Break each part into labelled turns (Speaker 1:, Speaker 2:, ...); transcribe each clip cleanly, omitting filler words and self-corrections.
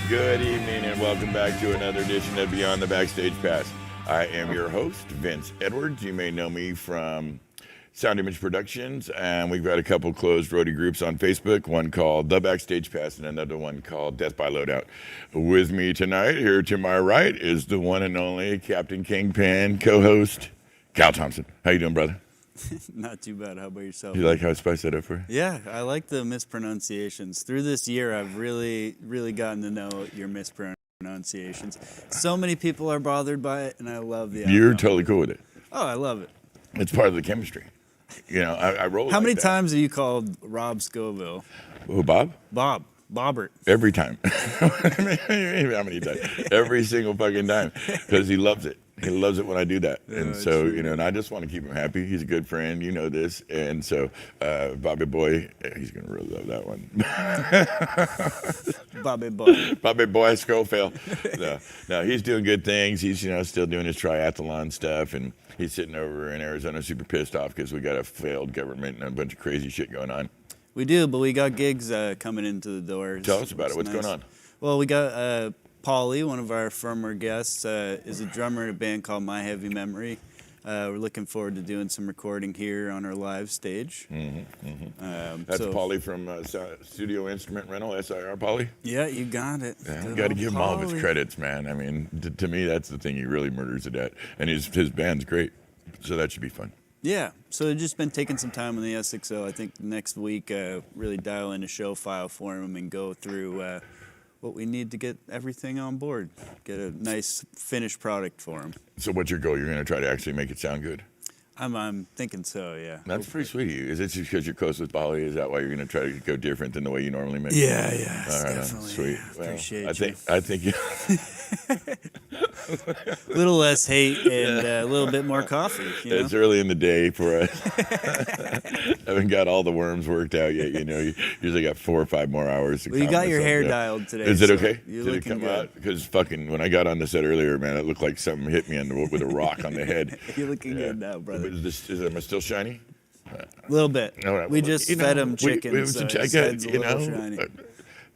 Speaker 1: Good evening and welcome back to another edition of Beyond the Backstage Pass. I am your host, Vince Edwards. You may know me from Sound Image Productions, and we've got a couple closed roadie groups on Facebook, one called The Backstage Pass and another one called Death by Loadout. With me tonight, here to my right, is the one and only Captain Kingpin co-host, Cal Thompson. How you doing, brother?
Speaker 2: Not too bad. How about yourself?
Speaker 1: You like how I spiced that up for you?
Speaker 2: Yeah, I like the mispronunciations. Through this year, I've really gotten to know your mispronunciations. So many people are bothered by it, and I love the outcome.
Speaker 1: You're totally cool with it.
Speaker 2: Oh, I love it.
Speaker 1: It's part of the chemistry. You know, I roll
Speaker 2: How
Speaker 1: like
Speaker 2: many
Speaker 1: that.
Speaker 2: times have you called Rob Scoville?
Speaker 1: Who, Bob?
Speaker 2: Bobbert.
Speaker 1: Every time. How many times? Every single fucking time. Because he loves it. He loves it when I do that. And so, you know, and I just want to keep him happy. He's a good friend. You know this. And so, Bobby Boy, he's going to really love that one.
Speaker 2: Bobby Boy.
Speaker 1: Bobby Boy, Schofield. No, he's doing good things. He's, you know, still doing his triathlon stuff. And he's sitting over in Arizona super pissed off because we got a failed government and a bunch of crazy shit going on.
Speaker 2: We do, but we got gigs coming into the door.
Speaker 1: Tell us about it. What's going on?
Speaker 2: Well, we got Paulie, one of our former guests, is a drummer in a band called My Heavy Memory. We're looking forward to doing some recording here on our live stage.
Speaker 1: That's
Speaker 2: so,
Speaker 1: Paulie from Studio Instrument Rental, SIR Paulie?
Speaker 2: Yeah, you got it.
Speaker 1: Yeah, you got to give him all of his credits, man. I mean, to me, that's the thing he really murders it at. And his band's great, so that should be fun.
Speaker 2: Yeah, so I've just been taking some time on the SXO. I think next week, really dial in a show file for him and go through what we need to get everything on board. Get a nice finished product for him.
Speaker 1: So what's your goal? You're going to try to actually make it sound good?
Speaker 2: I'm thinking so, yeah.
Speaker 1: That's pretty sweet of you. Is it just because you're close with Paulie? Is that why you're going to try to go different than the way you normally make it?
Speaker 2: Yeah,
Speaker 1: All right,
Speaker 2: definitely.
Speaker 1: sweet.
Speaker 2: Well, appreciate you.
Speaker 1: I think you...
Speaker 2: A little less hate and a little bit more coffee. You know?
Speaker 1: It's early in the day for us. Haven't got all the worms worked out yet. You know, you usually got 4 or 5 more hours.
Speaker 2: Well, you got your hair dialed today.
Speaker 1: Is it
Speaker 2: so
Speaker 1: okay?
Speaker 2: You're
Speaker 1: Did it
Speaker 2: looking
Speaker 1: come
Speaker 2: good.
Speaker 1: out? Because fucking when I got on the set earlier, man, it looked like something hit me with a rock on the head.
Speaker 2: You're looking good now, brother.
Speaker 1: Am I still shiny?
Speaker 2: A little bit.
Speaker 1: All right,
Speaker 2: We
Speaker 1: well,
Speaker 2: just
Speaker 1: you know,
Speaker 2: fed him
Speaker 1: we-
Speaker 2: chicken, so his head's a little shiny.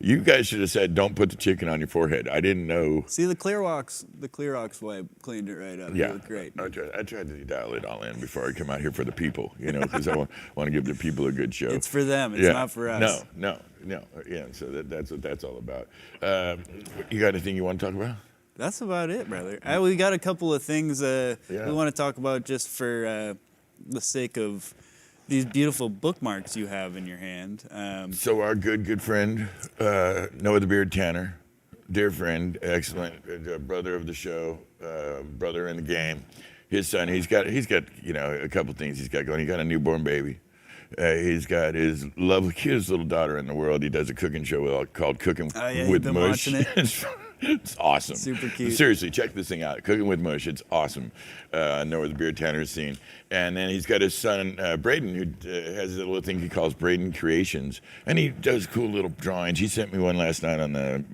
Speaker 1: You guys should have said, "Don't put the chicken on your forehead." I didn't know.
Speaker 2: See, the Clearwax wipe cleaned it right up.
Speaker 1: Yeah,
Speaker 2: You look great.
Speaker 1: I tried to dial it all in before I come out here for the people, you know, because I want to give the people a good show.
Speaker 2: It's for them. It's not for us.
Speaker 1: No. Yeah, so that's what that's all about. You got anything you want to talk about?
Speaker 2: That's about it, brother. We got a couple of things we want to talk about just for the sake of these beautiful bookmarks you have in your hand.
Speaker 1: So our good friend, Noah the Beard Tanner, dear friend, excellent brother of the show, brother in the game. His son, he's got you know a couple things he's got going. He got a newborn baby. He's got his lovely, cutest little daughter in the world. He does a cooking show called Cooking with
Speaker 2: been
Speaker 1: Mush.
Speaker 2: watching it.
Speaker 1: It's awesome.
Speaker 2: Super cute.
Speaker 1: Seriously, check this thing out. Cooking with Mush. It's awesome. Noah the Beard Tanner's scene. And then he's got his son, Braden, who has a little thing he calls Braden Creations. And he does cool little drawings. He sent me one last night on the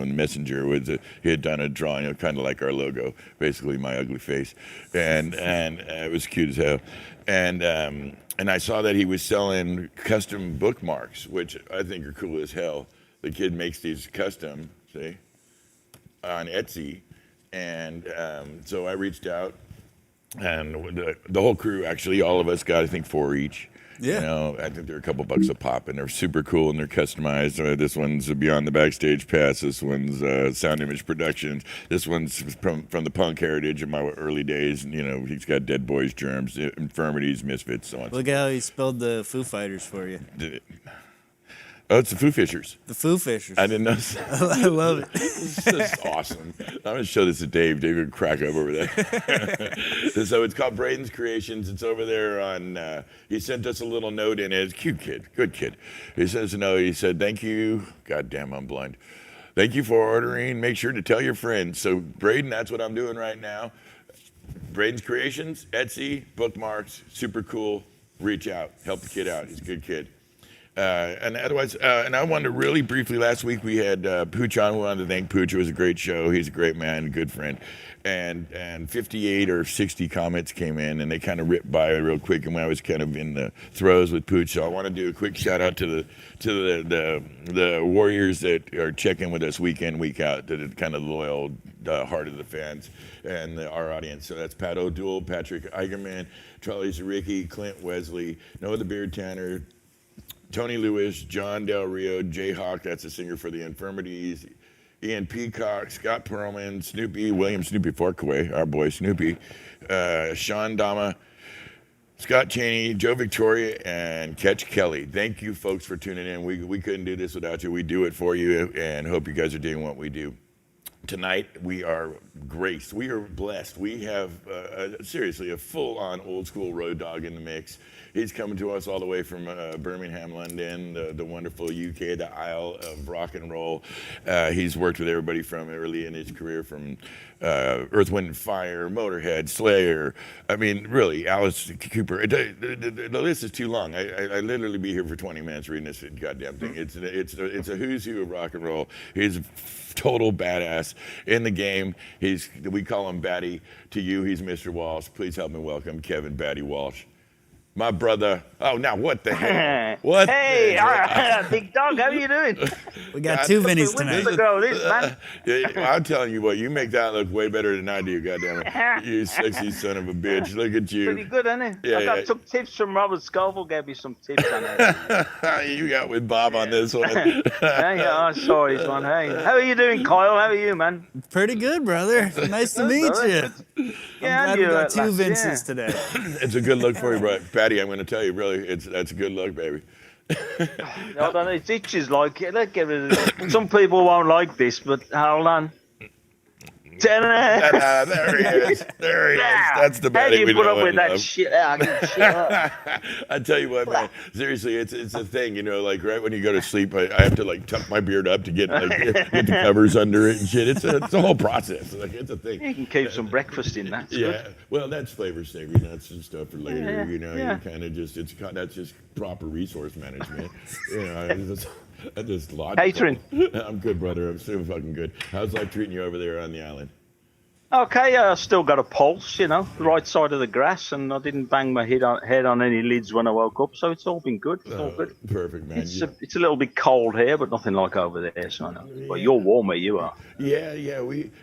Speaker 1: Messenger. He had done a drawing, kind of like our logo, basically my ugly face. And it was cute as hell. And I saw that he was selling custom bookmarks, which I think are cool as hell. The kid makes these custom, see, on Etsy. And so I reached out, and the whole crew, actually, all of us got, I think, 4 each.
Speaker 2: Yeah.
Speaker 1: You know, I think they're a couple bucks a pop, and they're super cool, and they're customized. This one's Beyond the Backstage Pass. This one's Sound Image Productions. This one's from the punk heritage of my early days. And, you know, he's got Dead Boys, Germs, Infirmities, Misfits, so on.
Speaker 2: Look at how he spelled the Foo Fighters for you.
Speaker 1: Oh, it's the Foo Fishers.
Speaker 2: The Foo Fishers.
Speaker 1: I didn't know.
Speaker 2: I love it.
Speaker 1: This is awesome. I'm going to show this to Dave. Dave would crack up over there. So it's called Braden's Creations. It's over there on, he sent us a little note in it. Cute kid, good kid. He says, no, he said, thank you. God damn, I'm blind. Thank you for ordering. Make sure to tell your friends. So Braden, that's what I'm doing right now. Braden's Creations, Etsy, bookmarks, super cool. Reach out, help the kid out. He's a good kid. And otherwise, and I wanted to really briefly, last week we had Pooch on. We wanted to thank Pooch. It was a great show. He's a great man, a good friend. And 58 or 60 comments came in, and they kind of ripped by real quick. And when I was kind of in the throes with Pooch, so I want to do a quick shout out to the warriors that are checking with us week in, week out, to the kind of loyal heart of the fans and our audience. So that's Pat O'Doul, Patrick Eigerman, Charlie Zaricki, Clint Wesley, Noah the Beard Tanner, Tony Lewis, John Del Rio, Jay Hawk, that's a singer for the Infirmities, Ian Peacock, Scott Perlman, Snoopy, William Snoopy Forkaway, our boy Snoopy, Sean Dama, Scott Cheney, Joe Victoria, and Ketch Kelly. Thank you, folks, for tuning in. We couldn't do this without you. We do it for you, and hope you guys are doing what we do. Tonight, we are graced. We are blessed. We have, seriously, a full-on old-school road dog in the mix. He's coming to us all the way from Birmingham, London, the wonderful UK, the Isle of rock and roll. He's worked with everybody from early in his career, from Earth, Wind, and Fire, Motorhead, Slayer. I mean, really, Alice Cooper. The list is too long. I literally be here for 20 minutes reading this goddamn thing. It's a who's who of rock and roll. He's a total badass in the game. We call him Batty. To you, he's Mr. Walsh. Please help me welcome Kevin Batty Walsh. My brother. Oh, now what the hell? What?
Speaker 3: Hey, big dog, how are you doing?
Speaker 2: We got two Vinnies tonight.
Speaker 1: I'm telling you what, you make that look way better than I do, goddammit. You sexy son of a bitch. Look at you.
Speaker 3: Pretty good, isn't it?
Speaker 1: Yeah,
Speaker 3: I took tips from Robert Scoville, gave me some tips on it.
Speaker 1: You got with Bob on this one.
Speaker 3: Hey, I saw his one. Hey, how are you doing, Kyle? How are you, man?
Speaker 2: Pretty good, brother. Nice to meet you.
Speaker 3: Yeah,
Speaker 2: I'm glad we got two Vinces today.
Speaker 1: It's a good look for you, bro. Patty, I'm going to tell you, really, that's a good look, baby.
Speaker 3: I don't know, it's itches like it. Let's get rid of it. Some people won't like this, but hold on.
Speaker 1: There he is. There he is. That's the Batty.
Speaker 3: How do you put up with that shit?
Speaker 1: I tell you what, man. Seriously, it's a thing, you know. Like right when you go to sleep, I have to like tuck my beard up to get the covers under it and shit. It's a whole process. Like it's a thing.
Speaker 3: You can keep some breakfast in that.
Speaker 1: Yeah. Good. Well, that's flavor savory nuts and stuff for later.
Speaker 3: Yeah,
Speaker 1: you know,
Speaker 3: yeah.
Speaker 1: you kind of just that's just proper resource management. You know. I just logical.
Speaker 3: Catering.
Speaker 1: I'm good, brother. I'm so fucking good. How's life treating you over there on the island?
Speaker 3: Okay, I still got a pulse, you know, the right side of the grass, and I didn't bang my head on any lids when I woke up, so it's all been good. It's all good.
Speaker 1: Perfect, man.
Speaker 3: It's a little bit cold here, but nothing like over there, so I know. But you're warmer, you are.
Speaker 1: Yeah.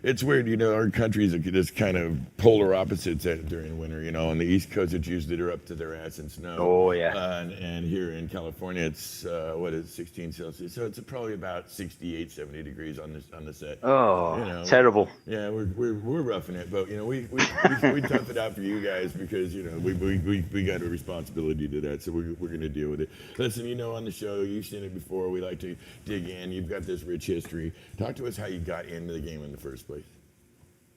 Speaker 1: It's weird, you know, our countries are just kind of polar opposites during winter, you know. On the East Coast, it's usually they're up to their ass in snow.
Speaker 3: Oh, yeah.
Speaker 1: And here in California, it's, 16 Celsius, so it's probably about 68, 70 degrees on the set.
Speaker 3: Oh,
Speaker 1: you know,
Speaker 3: terrible.
Speaker 1: Yeah, we're roughing it, but you know we tough it out for you guys because you know we got a responsibility to that, so we're gonna deal with it. Listen, you know, on the show you've seen it before. We like to dig in. You've got this rich history. Talk to us how you got into the game in the first place.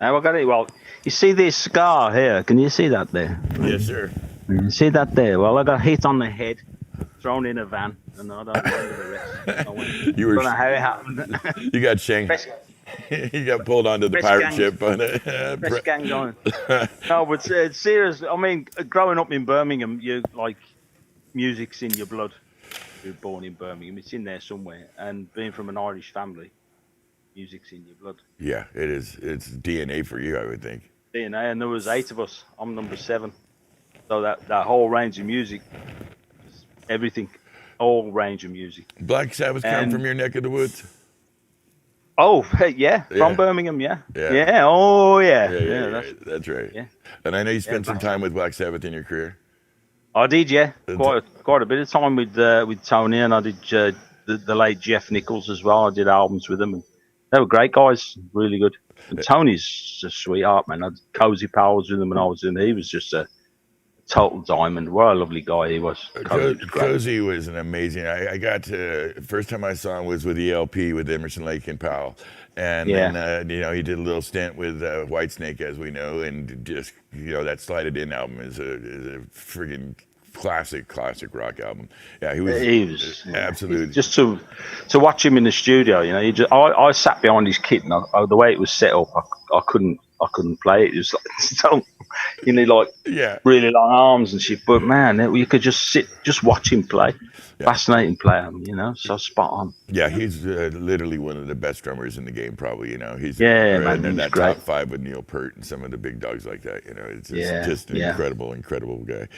Speaker 3: Now I got it. Well, you see this scar here? Can you see that there?
Speaker 1: Yes, sir.
Speaker 3: You see that there? Well, I got hit on the head, thrown in a van, and I don't remember the rest. I don't know how it happened.
Speaker 1: You got shanked. You got pulled onto the pirate ship.
Speaker 3: Best gang going. No, but seriously, I mean, growing up in Birmingham, you like music's in your blood. You're born in Birmingham; it's in there somewhere. And being from an Irish family, music's in your blood.
Speaker 1: Yeah, it is. It's DNA for you, I would think.
Speaker 3: DNA, and there was 8 of us. I'm number 7. So that whole range of music, everything, whole range of music.
Speaker 1: Black Sabbath come from your neck of the woods.
Speaker 3: Oh, yeah, from Birmingham, yeah. Oh, yeah.
Speaker 1: That's right.
Speaker 3: Yeah.
Speaker 1: And I know you spent some time with Black Sabbath in your career.
Speaker 3: I did, yeah, quite a bit of time with Tony, and I did the late Jeff Nichols as well. I did albums with them, and they were great guys, really good. And Tony's a sweetheart, man. I did Cozy Powers with him when I was in. He was just a total diamond. What a lovely guy he was.
Speaker 1: Cozy was an amazing. I got to first time I saw him was with ELP with Emerson, Lake and Powell, and then you know he did a little stint with Whitesnake, as we know, and just you know that Slide It In album is a friggin' classic rock album. Yeah, he was absolutely
Speaker 3: just to watch him in the studio. You know, I sat behind his kit, and the way it was set up, I I couldn't play it. It was like so, you need like
Speaker 1: Yeah.
Speaker 3: really long arms and shit. But man, you could just watch him play.
Speaker 1: Yeah.
Speaker 3: Fascinating player, so spot on.
Speaker 1: Yeah, he's literally one of the best drummers in the game, probably. He's
Speaker 3: man,
Speaker 1: in
Speaker 3: he's
Speaker 1: that
Speaker 3: great.
Speaker 1: top 5 with Neil Peart and some of the big dogs like that. It's just an incredible guy.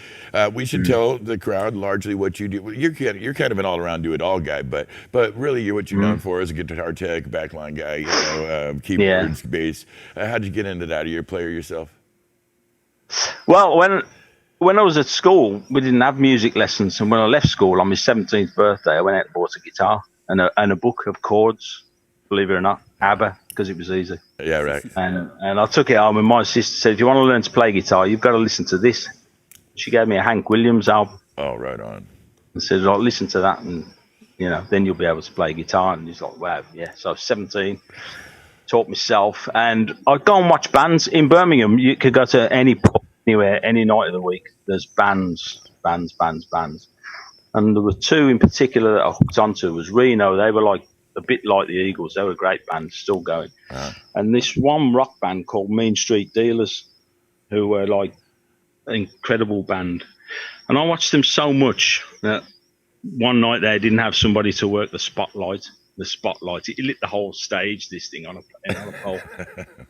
Speaker 1: We should tell the crowd largely what you do. You're kind of an all-around do-it-all guy, but really what you're known for is a guitar tech, backline guy, keyboards, bass. How'd you get into that? Are you a player yourself?
Speaker 3: Well, when I was at school, we didn't have music lessons, and when I left school on my 17th birthday, I went out and bought a guitar and a book of chords. Believe it or not, ABBA, because it was easy.
Speaker 1: Yeah, right.
Speaker 3: And I took it home, and my sister said, "If you want to learn to play guitar, you've got to listen to this." She gave me a Hank Williams album.
Speaker 1: Oh, right on.
Speaker 3: And said, "I'll listen to that, and then you'll be able to play guitar." And he's like, "Wow, yeah." So I was 17. Taught myself, and I'd go and watch bands in Birmingham. You could go to any pub, anywhere, any night of the week. There's bands, and there were 2 in particular that I hooked onto. Was Reno. They were like a bit like the Eagles. They were a great band, still going. And this one rock band called Mean Street Dealers, who were like an incredible band. And I watched them so much that one night they didn't have somebody to work the spotlight. It lit the whole stage, this thing on a pole.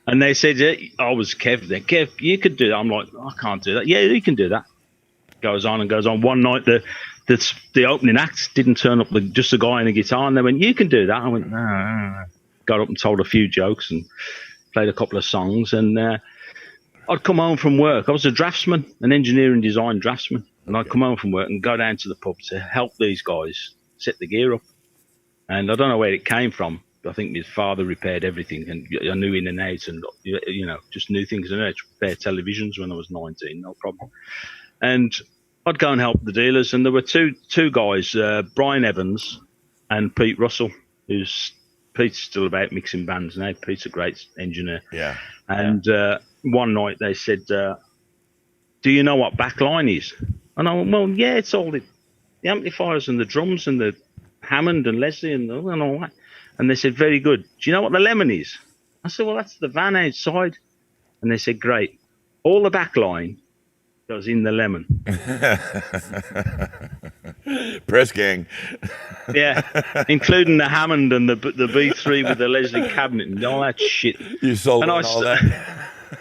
Speaker 3: And they said, I was Kev there. Kev, you could do that. I'm like, I can't do that. Yeah, you can do that. Goes on. One night, the opening act didn't turn up, just a guy and a guitar. And they went, you can do that. I went, no. Got up and told a few jokes and played a couple of songs. And I'd come home from work. I was a draftsman, an engineering design draftsman. And I'd come home from work and go down to the pub to help these guys set the gear up. And I don't know where it came from. I think his father repaired everything, and I knew in and out, and just knew things. I knew to repair televisions when I was 19, no problem. And I'd go and help the dealers, and there were two guys, Brian Evans and Pete Russell, Pete's still about mixing bands now. Pete's a great engineer.
Speaker 1: Yeah.
Speaker 3: And one night they said, "Do you know what backline is?" And I went, "Well, yeah, it's all the amplifiers and the drums and the Hammond and Leslie and all that." And they said, "Very good. Do you know what the lemon is?" I said, "Well, that's the van outside." And they said, "Great. All the back line goes in the lemon."
Speaker 1: Press gang.
Speaker 3: Yeah, including the Hammond and the B3 with the Leslie cabinet and all that shit.
Speaker 1: You sold
Speaker 3: and
Speaker 1: all that.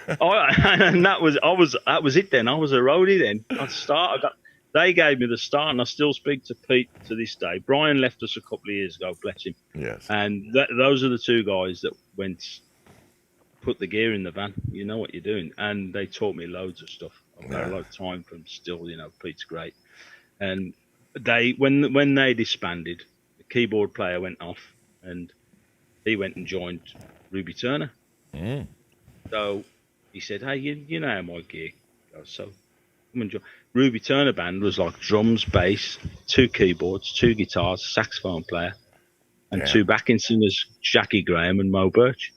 Speaker 3: And that was it then. I was a roadie then. They gave me the start, and I still speak to Pete to this day. Brian left us a couple of years ago, bless him.
Speaker 1: Yes.
Speaker 3: And those are the 2 guys that put the gear in the van. You know what you're doing. And they taught me loads of stuff. I've got a lot of time from still, Pete's great. And when they disbanded, the keyboard player went off, and he went and joined Ruby Turner.
Speaker 1: Mm.
Speaker 3: So he said, "Hey, you know how my gear goes, so come and join." Ruby Turner band was like drums, bass, 2 keyboards, 2 guitars, saxophone player, and 2 backing singers, Jackie Graham and Mo Birch.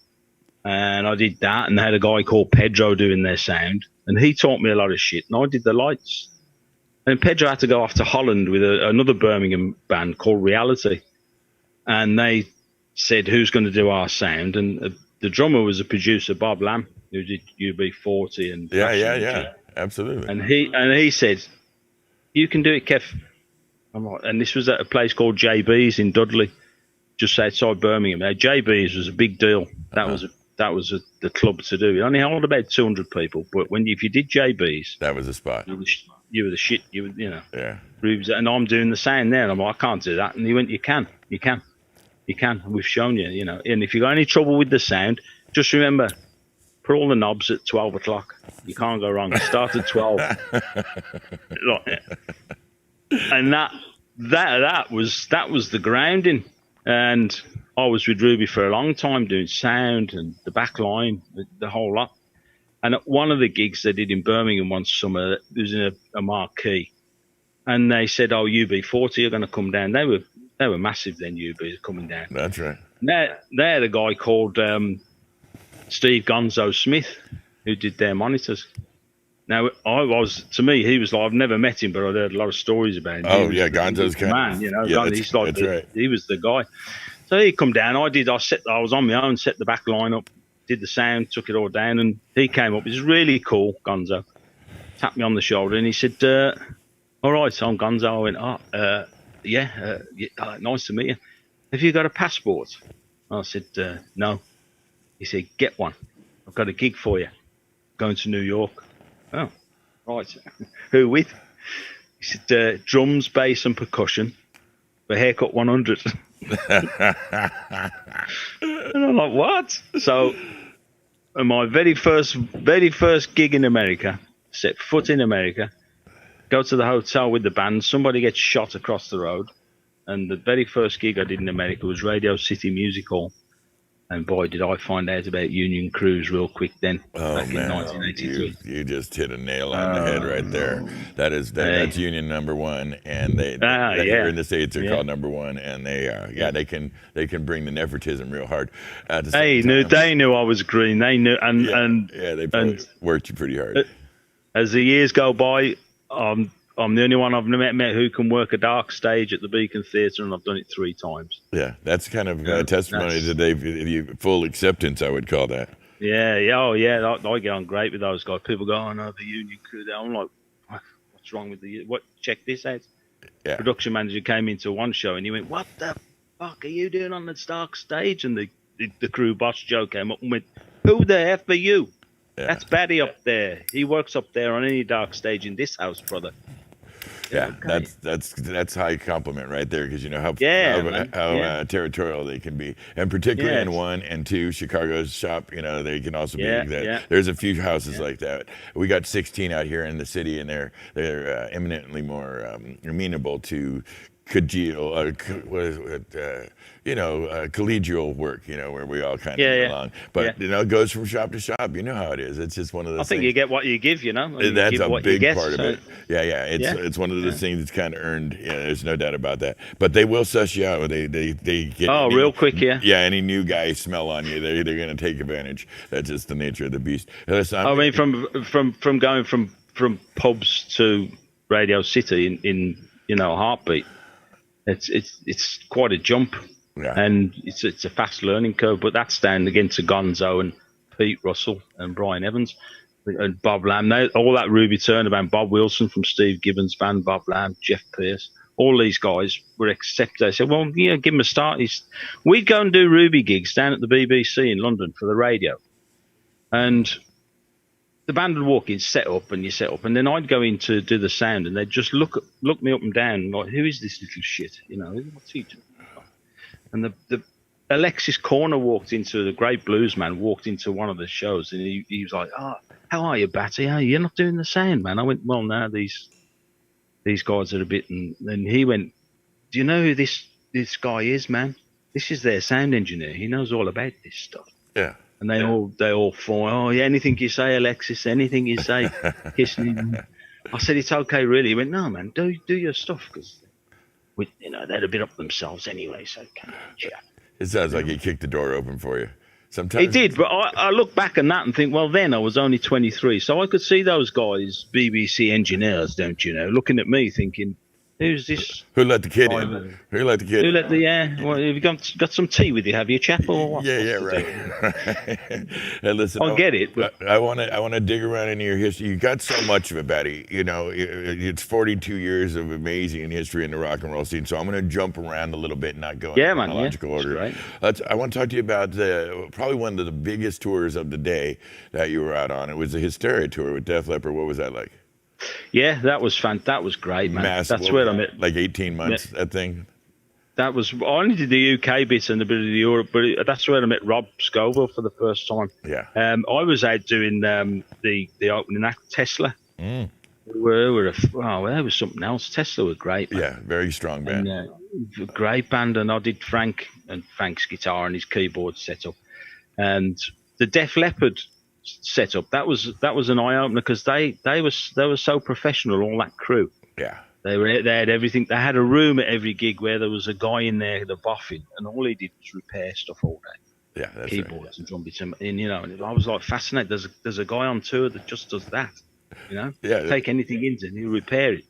Speaker 3: And I did that, and they had a guy called Pedro doing their sound, and he taught me a lot of shit, and I did the lights. And Pedro had to go off to Holland with another Birmingham band called Reality, and they said, "Who's going to do our sound?" And the drummer was a producer, Bob Lamb, who did UB40 and
Speaker 1: Yeah. Absolutely.
Speaker 3: And he said, "You can do it, Kev." I'm like, and this was at a place called JB's in Dudley, just outside Birmingham. Now, JB's was a big deal. That was the club to do. It only held about 200 people, but if you did JB's,
Speaker 1: that was a spot.
Speaker 3: You were the shit. Yeah. And I'm doing the sound there, and I'm like, "I can't do that." And he went, "You can. And we've shown you. And if you got any trouble with the sound, just remember, put all the knobs at 12 o'clock. You can't go wrong. Start at 12. And that was the grounding. And I was with Ruby for a long time doing sound and the back line, the whole lot. And at one of the gigs they did in Birmingham one summer, it was in a marquee. And they said, "Oh, UB40 are going to come down." They were massive then, UB coming down.
Speaker 1: That's right.
Speaker 3: They had a guy called Steve Gonzo Smith who did their monitors. Now, to me, he was like, I've never met him, but I'd heard a lot of stories about him.
Speaker 1: Oh, yeah, Gonzo's kind
Speaker 3: man, he's like,
Speaker 1: right.
Speaker 3: He was the guy. So he come down. I was on my own, set the back line up, did the sound, took it all down, and he came up. He was really cool, Gonzo. Tapped me on the shoulder, and he said, "All right, so I'm Gonzo." I went, yeah, nice to meet you. Have you got a passport? I said, no. He said, get one. I've got a gig for you. Going to New York. Oh, right. Who with? He said, drums, bass, and percussion. The haircut 100. And I'm like, what? So, my very first gig in America, set foot in America, go to the hotel with the band, somebody gets shot across the road, and the very first gig I did in America was Radio City Music Hall. And boy, did I find out about Union Cruise real quick then, back in 1983.
Speaker 1: You just hit a nail on the head right there. That's Union number one, and here in the States they're called number one, and they can bring the nepotism real hard.
Speaker 3: They knew I was green. They knew, and
Speaker 1: they probably worked you pretty hard.
Speaker 3: As the years go by, I'm the only one I've met who can work a dark stage at the Beacon Theatre, and I've done it 3 times.
Speaker 1: Yeah, that's kind of a testimony that they've full acceptance, I would call that.
Speaker 3: Yeah. I get on great with those guys. People go, "Oh no, the Union Crew." I'm like, "What's wrong with what? Check this out."
Speaker 1: Yeah.
Speaker 3: Production manager came into one show and he went, "What the fuck are you doing on the dark stage?" And the crew boss Joe came up and went, "Who the F are you?" Yeah. "That's Batty up there. He works up there on any dark stage in this house, brother."
Speaker 1: Yeah, okay. That's high compliment right there, because you know how territorial they can be, and particularly in 1 and 2 Chicago's shop, you know, they can also be that. Yeah. There's a few houses like that. We got 16 out here in the city, and they're eminently more amenable to collegial work, you know, where we all kind of get along. But you know, it goes from shop to shop. You know how it is. It's just one of those.
Speaker 3: I think you get what you give. You know,
Speaker 1: that's a big part of it. Yeah. It's one of those things that's kind of earned. Yeah, there's no doubt about that. But they will suss you out. They get
Speaker 3: real quick. Yeah.
Speaker 1: Yeah. Any new guy smell on you, they're going to take advantage. That's just the nature of the beast. Listen,
Speaker 3: I mean, from going from pubs to Radio City in a heartbeat. It's quite a jump, and it's a fast learning curve. But that's down again to Gonzo and Pete Russell and Brian Evans and Bob Lamb. All that Ruby Turner band, Bob Wilson from Steve Gibbons' band, Bob Lamb, Jeff Pierce, all these guys were accepted. They said, "Well, yeah, give them a start." We'd go and do Ruby gigs down at the BBC in London for the radio, and the band would walk in, set up, and then I'd go in to do the sound, and they'd just look me up and down, like, "Who is this little shit? You know, what's he doing?" And the Alexis Corner the great blues man, walked into one of the shows, and he was like, "Oh, how are you, Batty? Oh, you're not doing the sound, man." I went, "Well, no, these guys are a bit," and then he went, "Do you know who this guy is, man? This is their sound engineer. He knows all about this stuff."
Speaker 1: Yeah.
Speaker 3: And they all fall. "Oh yeah, anything you say, Alexis, anything you say." Kissing. I said, "It's okay, really." He went, "No, man, do your stuff, because they're a bit up themselves anyway." So
Speaker 1: it sounds like he kicked the door open for you. Sometimes
Speaker 3: he did, but I look back on that and think, well, then I was only 23, so I could see those guys, BBC engineers, don't you know, looking at me thinking, "Who's this?
Speaker 1: Who let the kid in? Who let the kid in?
Speaker 3: Who let the Well, have you got some tea with you? Have you, chap? Or what?
Speaker 1: Yeah, right. Hey, listen,
Speaker 3: I get it. But
Speaker 1: I want to dig around into your history. You got so much of it, Batty. You know, it's 42 years of amazing history in the rock and roll scene. So I'm going to jump around a little bit and not go in chronological order.
Speaker 3: Right.
Speaker 1: I want to talk to you about probably one of the biggest tours of the day that you were out on. It was the Hysteria tour with Def Leppard. What was that like?
Speaker 3: Yeah, that was fun. That was great, man. That's where I met.
Speaker 1: Like 18 months, that thing.
Speaker 3: That was. I only did the UK bit and a bit of the Europe, but that's where I met Rob Scoville for the first time.
Speaker 1: Yeah.
Speaker 3: I was out doing the opening act, Tesla.
Speaker 1: Mm.
Speaker 3: There was something else. Tesla were great, man.
Speaker 1: Yeah, very strong band.
Speaker 3: And, great band, and I did Frank's guitar and his keyboard setup, and the Def Leppard setup. That was an eye opener, because they were so professional, all that crew.
Speaker 1: Yeah.
Speaker 3: They had everything. They had a room at every gig where there was a guy in there, the boffin, and all he did was repair stuff all day.
Speaker 1: Yeah, that's
Speaker 3: keyboards and drum beats, and I was like fascinated. There's a guy on tour that just does that. You know, take anything into and he'll repair it.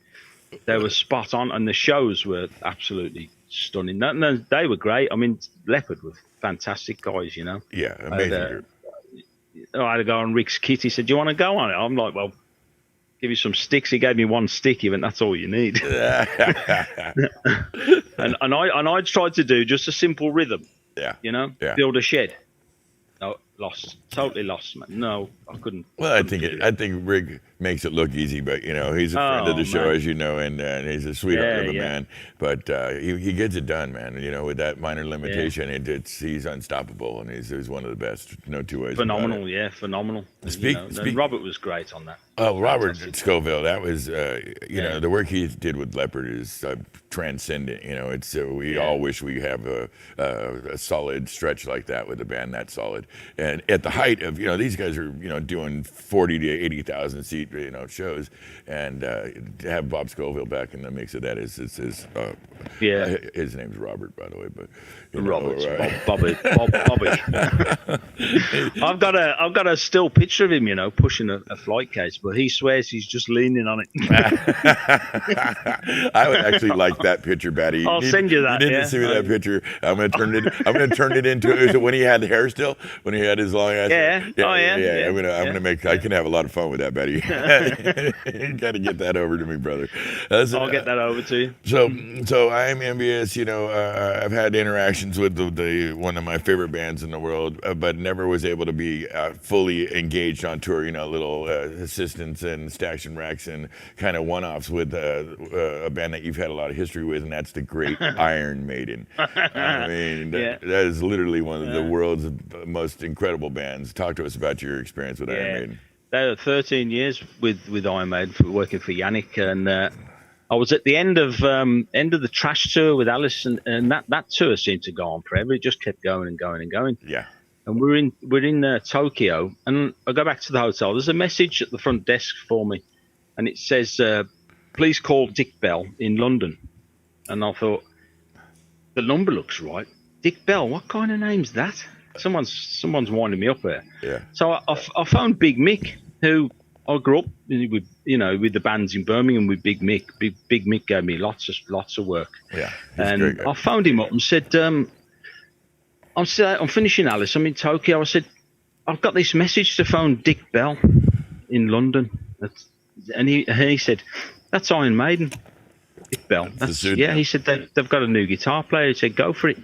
Speaker 3: They were spot on, and the shows were absolutely stunning. They were great. I mean, Leopard were fantastic guys. You know.
Speaker 1: Yeah, amazing group.
Speaker 3: I had to go on Rick's kit. He said, "Do you want to go on it?" I'm like, "Well, give you some sticks." He gave me one stick. He went, "That's all you need." and I tried to do just a simple rhythm.
Speaker 1: Yeah.
Speaker 3: You know,
Speaker 1: Yeah.
Speaker 3: build a shed. No, lost. Totally lost, man. No, I couldn't.
Speaker 1: Well, I think Rick makes it look easy, but he's a friend of the show,
Speaker 3: man.
Speaker 1: as you know, and he's a sweetheart of a man. But he gets it done, man. With that minor limitation, he's unstoppable, and he's one of the best. No two ways.
Speaker 3: Phenomenal,
Speaker 1: about it.
Speaker 3: yeah, phenomenal.
Speaker 1: And
Speaker 3: Robert was great on that.
Speaker 1: Oh, Robert Scoville, that was the work he did with Leopard is transcendent. It's we all wish we have a solid stretch like that with a band that solid. And at the height of these guys are doing 40 to 80,000 seat shows, and to have Bob Scoville back in the mix of that is his name's Robert, by the way, but
Speaker 3: Robert, Bobby. I've got a still picture of him, pushing a flight case, but he swears he's just leaning on it.
Speaker 1: I would actually like that picture, Batty.
Speaker 3: I'll send you that.
Speaker 1: You need to see that picture. I'm gonna turn it into. Is it when he had the hair still? When he had his long ass?
Speaker 3: Yeah.
Speaker 1: I'm gonna make. I can have a lot of fun with that, Batty. You gotta get that over to me, brother.
Speaker 3: I'll get that over to you.
Speaker 1: So I'm envious. I've had interactions with the one of my favorite bands in the world, but never was able to be fully engaged on tour. Little assistants and stacks and racks and kind of one-offs with a band that you've had a lot of history with, and that's the great Iron Maiden. I mean, that is literally one of the world's most incredible bands. Talk to us about your experience with Iron Maiden.
Speaker 3: They were 13 years with Iron Maiden, working for Yannick, and I was at the end of the Trash tour with Alice, and that tour seemed to go on forever. It just kept going and going and going.
Speaker 1: Yeah.
Speaker 3: And we're in Tokyo, and I go back to the hotel. There's a message at the front desk for me, and it says, "Please call Dick Bell in London." And I thought, the number looks right. Dick Bell, what kind of name's that? Someone's winding me up there.
Speaker 1: Yeah.
Speaker 3: So I phoned Big Mick, who I grew up with, with the bands in Birmingham with Big Mick. Big Mick gave me lots of work.
Speaker 1: Yeah.
Speaker 3: And I phoned him up and said, I'm finishing Alice. I'm in Tokyo. I said, I've got this message to phone Dick Bell in London. And he said, that's Iron Maiden. Dick Bell. He said, they've got a new guitar player. He said, go for it.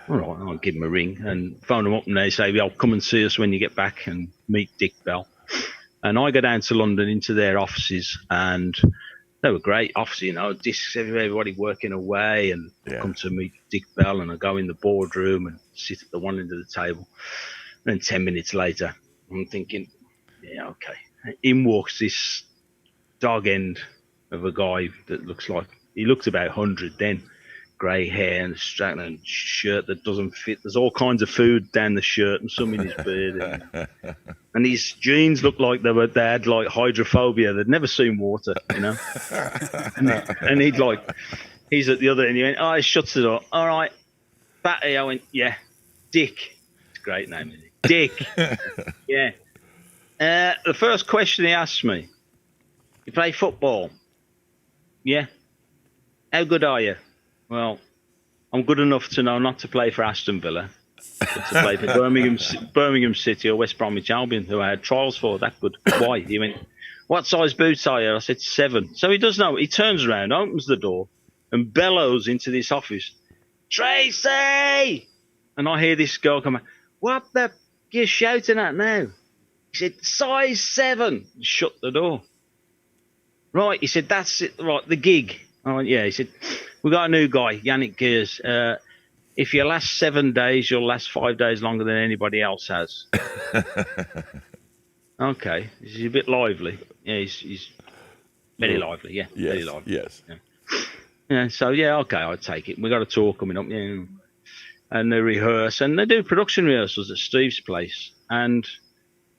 Speaker 3: All right, I'll give him a ring and phone him up, and they say, I'll come and see us when you get back and meet Dick Bell. And I go down to London into their offices, and they were great offices, discs, everybody working away, and come to meet Dick Bell, and I go in the boardroom and sit at the one end of the table. And then 10 minutes later, I'm thinking, yeah, okay. In walks this dog end of a guy that he looked about 100 then. Grey hair and a straggling shirt that doesn't fit. There's all kinds of food down the shirt and some in his beard. And his jeans looked like they had like hydrophobia. They'd never seen water, and he's at the other end. He went, he shuts the door. All right, Batty. I went, yeah. Dick. It's a great name, isn't it? Dick. Yeah. The first question he asked me, you play football? Yeah. How good are you? Well, I'm good enough to know not to play for Aston Villa, but to play for Birmingham City or West Bromwich Albion, who I had trials for. That good. Why? He went, what size boots are you? I said, 7. So he does know. He turns around, opens the door, and bellows into this office, Tracy! And I hear this girl come out, what the you're shouting at now? He said, size 7. And shut the door. Right, he said, that's it. Right, the gig. I went, yeah. He said, we got a new guy, Yannick Gears. If you last 7 days, you'll last 5 days longer than anybody else has. Okay, he's a bit lively. Yeah, he's very lively. Yeah,
Speaker 1: yes,
Speaker 3: very lively.
Speaker 1: Yes.
Speaker 3: Yeah. So okay, I'd take it. We got a tour coming up. Yeah, and they rehearse and they do production rehearsals at Steve's place. And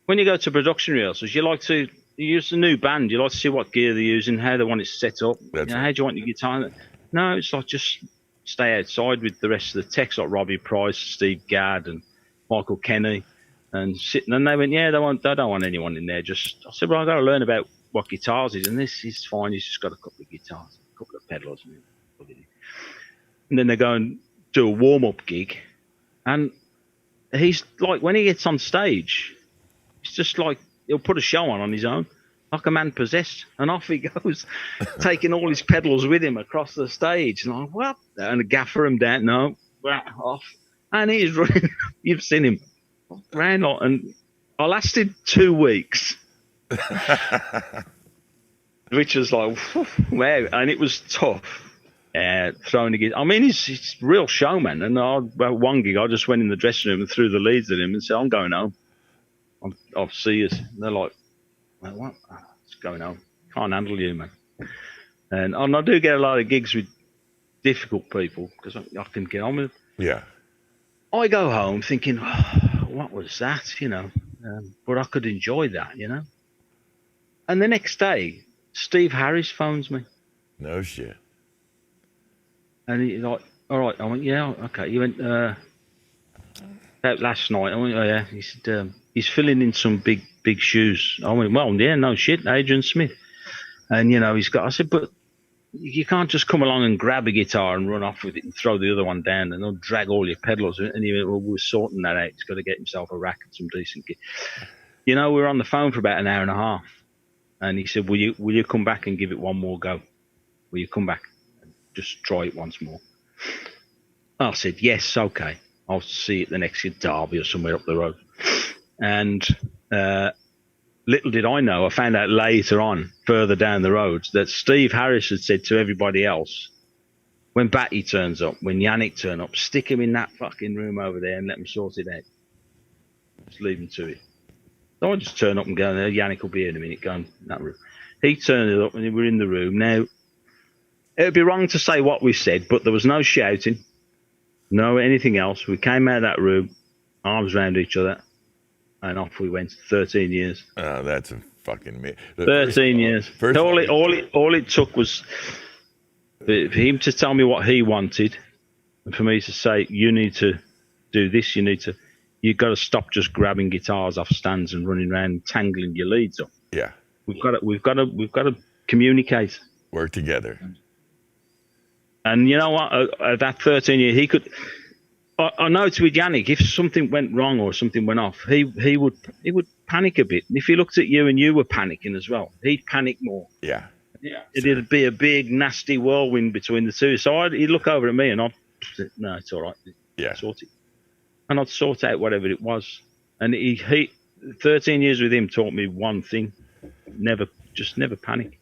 Speaker 3: when you go to production rehearsals, you use the new band. You like to see what gear they're using, how they want it set up. How do you want your guitar? No, it's like just stay outside with the rest of the techs, like Robbie Price, Steve Gadd, and Michael Kenny, and sitting. And they went, they don't want anyone in there. I said, well, I got to learn about what guitars is, and this is fine. He's just got a couple of guitars, a couple of pedals, and then they go and do a warm-up gig, and he's like, when he gets on stage, It's just like he'll put a show on his own, like a man possessed, and off he goes, taking all his pedals with him across the stage. And I'm like, what? And the gaffer him down, no, off. And he's running, you've seen him, ran on, and I lasted 2 weeks. Which was like, wow, and it was tough. Throwing the guitar. I mean, he's a real showman. And one gig, I just went in the dressing room and threw the leads at him and said, I'm going home. I'll see you. And they're like, well, what? What's going on? Can't handle you, man. And I do get a lot of gigs with difficult people because I can get on with it.
Speaker 1: Yeah.
Speaker 3: I go home thinking, oh, what was that, you know? But I could enjoy that, you know? And the next day, Steve Harris phones me.
Speaker 1: No shit.
Speaker 3: And he's like, all right. I went, yeah, okay. He went, about last night. I went, oh, yeah. He said, he's filling in some big shoes. I went, well, yeah, no shit, Adrian Smith. And, you know, I said, but you can't just come along and grab a guitar and run off with it and throw the other one down and then drag all your pedals. And he went, well, we're sorting that out. He's got to get himself a rack and some decent gear. You know, we were on the phone for about an hour and a half. And he said, will you come back and give it one more go? Will you come back and just try it once more? I said, yes, okay. I'll see it the next year, Derby or somewhere up the road. And little did I know, I found out later on, further down the road, that Steve Harris had said to everybody else, when Batty turns up, when Yannick turn up, stick him in that fucking room over there and let him sort it out. Just leave him to it. So I just turn up and go, Yannick will be here in a minute, go in that room. He turned it up and we're in the room. Now, it would be wrong to say what we said, but there was no shouting, no anything else. We came out of that room, arms around each other, and off we went. 13 years.
Speaker 1: Oh, that's a fucking me.
Speaker 3: 13 years. All it took was for him to tell me what he wanted, and for me to say, you need to do this, you've got to stop just grabbing guitars off stands and running around tangling your leads up.
Speaker 1: Yeah.
Speaker 3: We've got to communicate.
Speaker 1: Work together.
Speaker 3: And you know what? At that 13 year, he could. I noticed with Yannick, if something went wrong or something went off, he would panic a bit. And if he looked at you and you were panicking as well, he'd panic more.
Speaker 1: Yeah.
Speaker 3: Yeah. It'd be a big nasty whirlwind between the two. So he'd look over at me and I'd say, no, it's all right.
Speaker 1: Yeah.
Speaker 3: Sort it. And I'd sort out whatever it was. And he 13 years with him taught me one thing: never panic.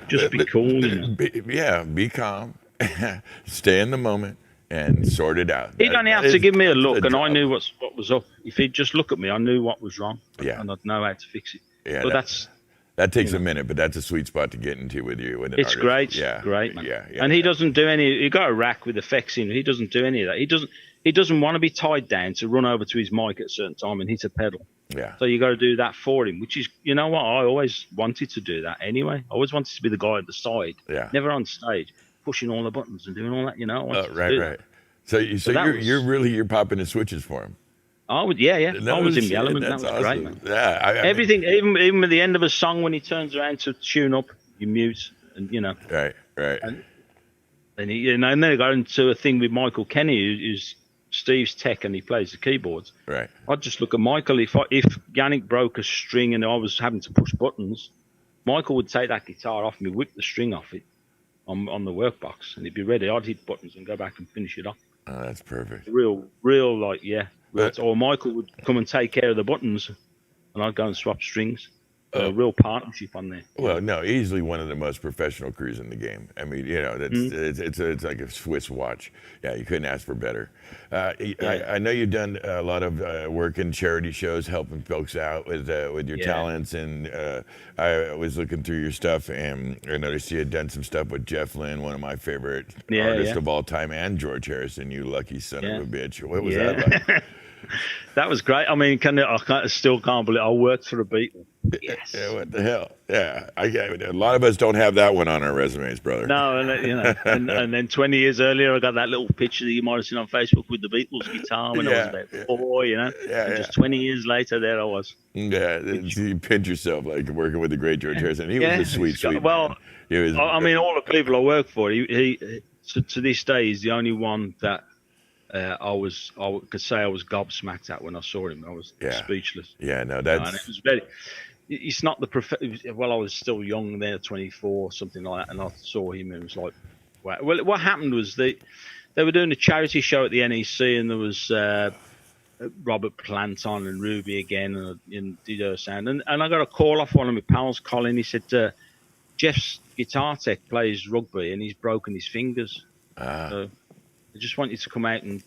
Speaker 3: Just be cool. You know?
Speaker 1: Be calm, stay in the moment, and sort it out.
Speaker 3: He'd only have to give me a look, and I knew what was up. If he'd just look at me, I knew what was wrong, and I'd know how to fix it.
Speaker 1: Yeah,
Speaker 3: but
Speaker 1: that takes a minute, but that's a sweet spot to get into with you.
Speaker 3: It's great.
Speaker 1: Yeah,
Speaker 3: great, man.
Speaker 1: Yeah.
Speaker 3: And he doesn't do any. He got a rack with effects in. He doesn't do any of that. He doesn't want to be tied down to run over to his mic at a certain time and hit a pedal.
Speaker 1: Yeah.
Speaker 3: So you got to do that for him, which is, you know what? I always wanted to do that anyway. I always wanted to be the guy at the side.
Speaker 1: Yeah.
Speaker 3: Never on stage, pushing all the buttons and doing all that. You know.
Speaker 1: Right. So you're popping the switches for him.
Speaker 3: I would, yeah. I was in the element. That was awesome. Great, man. Yeah, everything, even at the end of a song when he turns around to tune up, you mute, and you know.
Speaker 1: Right.
Speaker 3: And he, and then I got into a thing with Michael Kenny, who's Steve's tech, and he plays the keyboards.
Speaker 1: Right.
Speaker 3: I'd just look at Michael. If Yannick broke a string and I was having to push buttons, Michael would take that guitar off me, whip the string off it on the workbox, and it'd be ready. I'd hit buttons and go back and finish it off.
Speaker 1: Oh, that's perfect.
Speaker 3: Real, like, yeah. Or Michael would come and take care of the buttons, and I'd go and swap strings. A real partnership on there.
Speaker 1: Well, no, easily one of the most professional crews in the game. I mean, you know, it's like a Swiss watch. Yeah, you couldn't ask for better. I know you've done a lot of work in charity shows, helping folks out with your talents. And I was looking through your stuff, and I noticed you had done some stuff with Jeff Lynne, one of my favorite artists of all time, and George Harrison. You lucky son of a bitch. What was that like?
Speaker 3: That was great. I mean, I still can't believe I worked for a Beatle. Yes.
Speaker 1: Yeah, what the hell? Yeah, a lot of us don't have that one on our resumes, brother.
Speaker 3: No, and then 20 years earlier, I got that little picture that you might have seen on Facebook with the Beatles guitar when I was about 4, you know. And just 20 years later, there I was.
Speaker 1: Yeah, you pinch yourself like working with the great George Harrison. He was a sweet
Speaker 3: well,
Speaker 1: man.
Speaker 3: I mean, all the people I work for, he to this day, is the only one that I could say I was gobsmacked at when I saw him. I was speechless.
Speaker 1: Yeah, no,
Speaker 3: And it was very. It's not the well, I was still young there, 24, something like that, and I saw him and it was like, wow. Well, what happened was they were doing a charity show at the NEC, and there was Robert Plant on and Ruby again and Dido Sound, and I got a call off one of my pals, Colin. He said, Jeff's guitar tech plays rugby and he's broken his fingers. So I just want you to come out and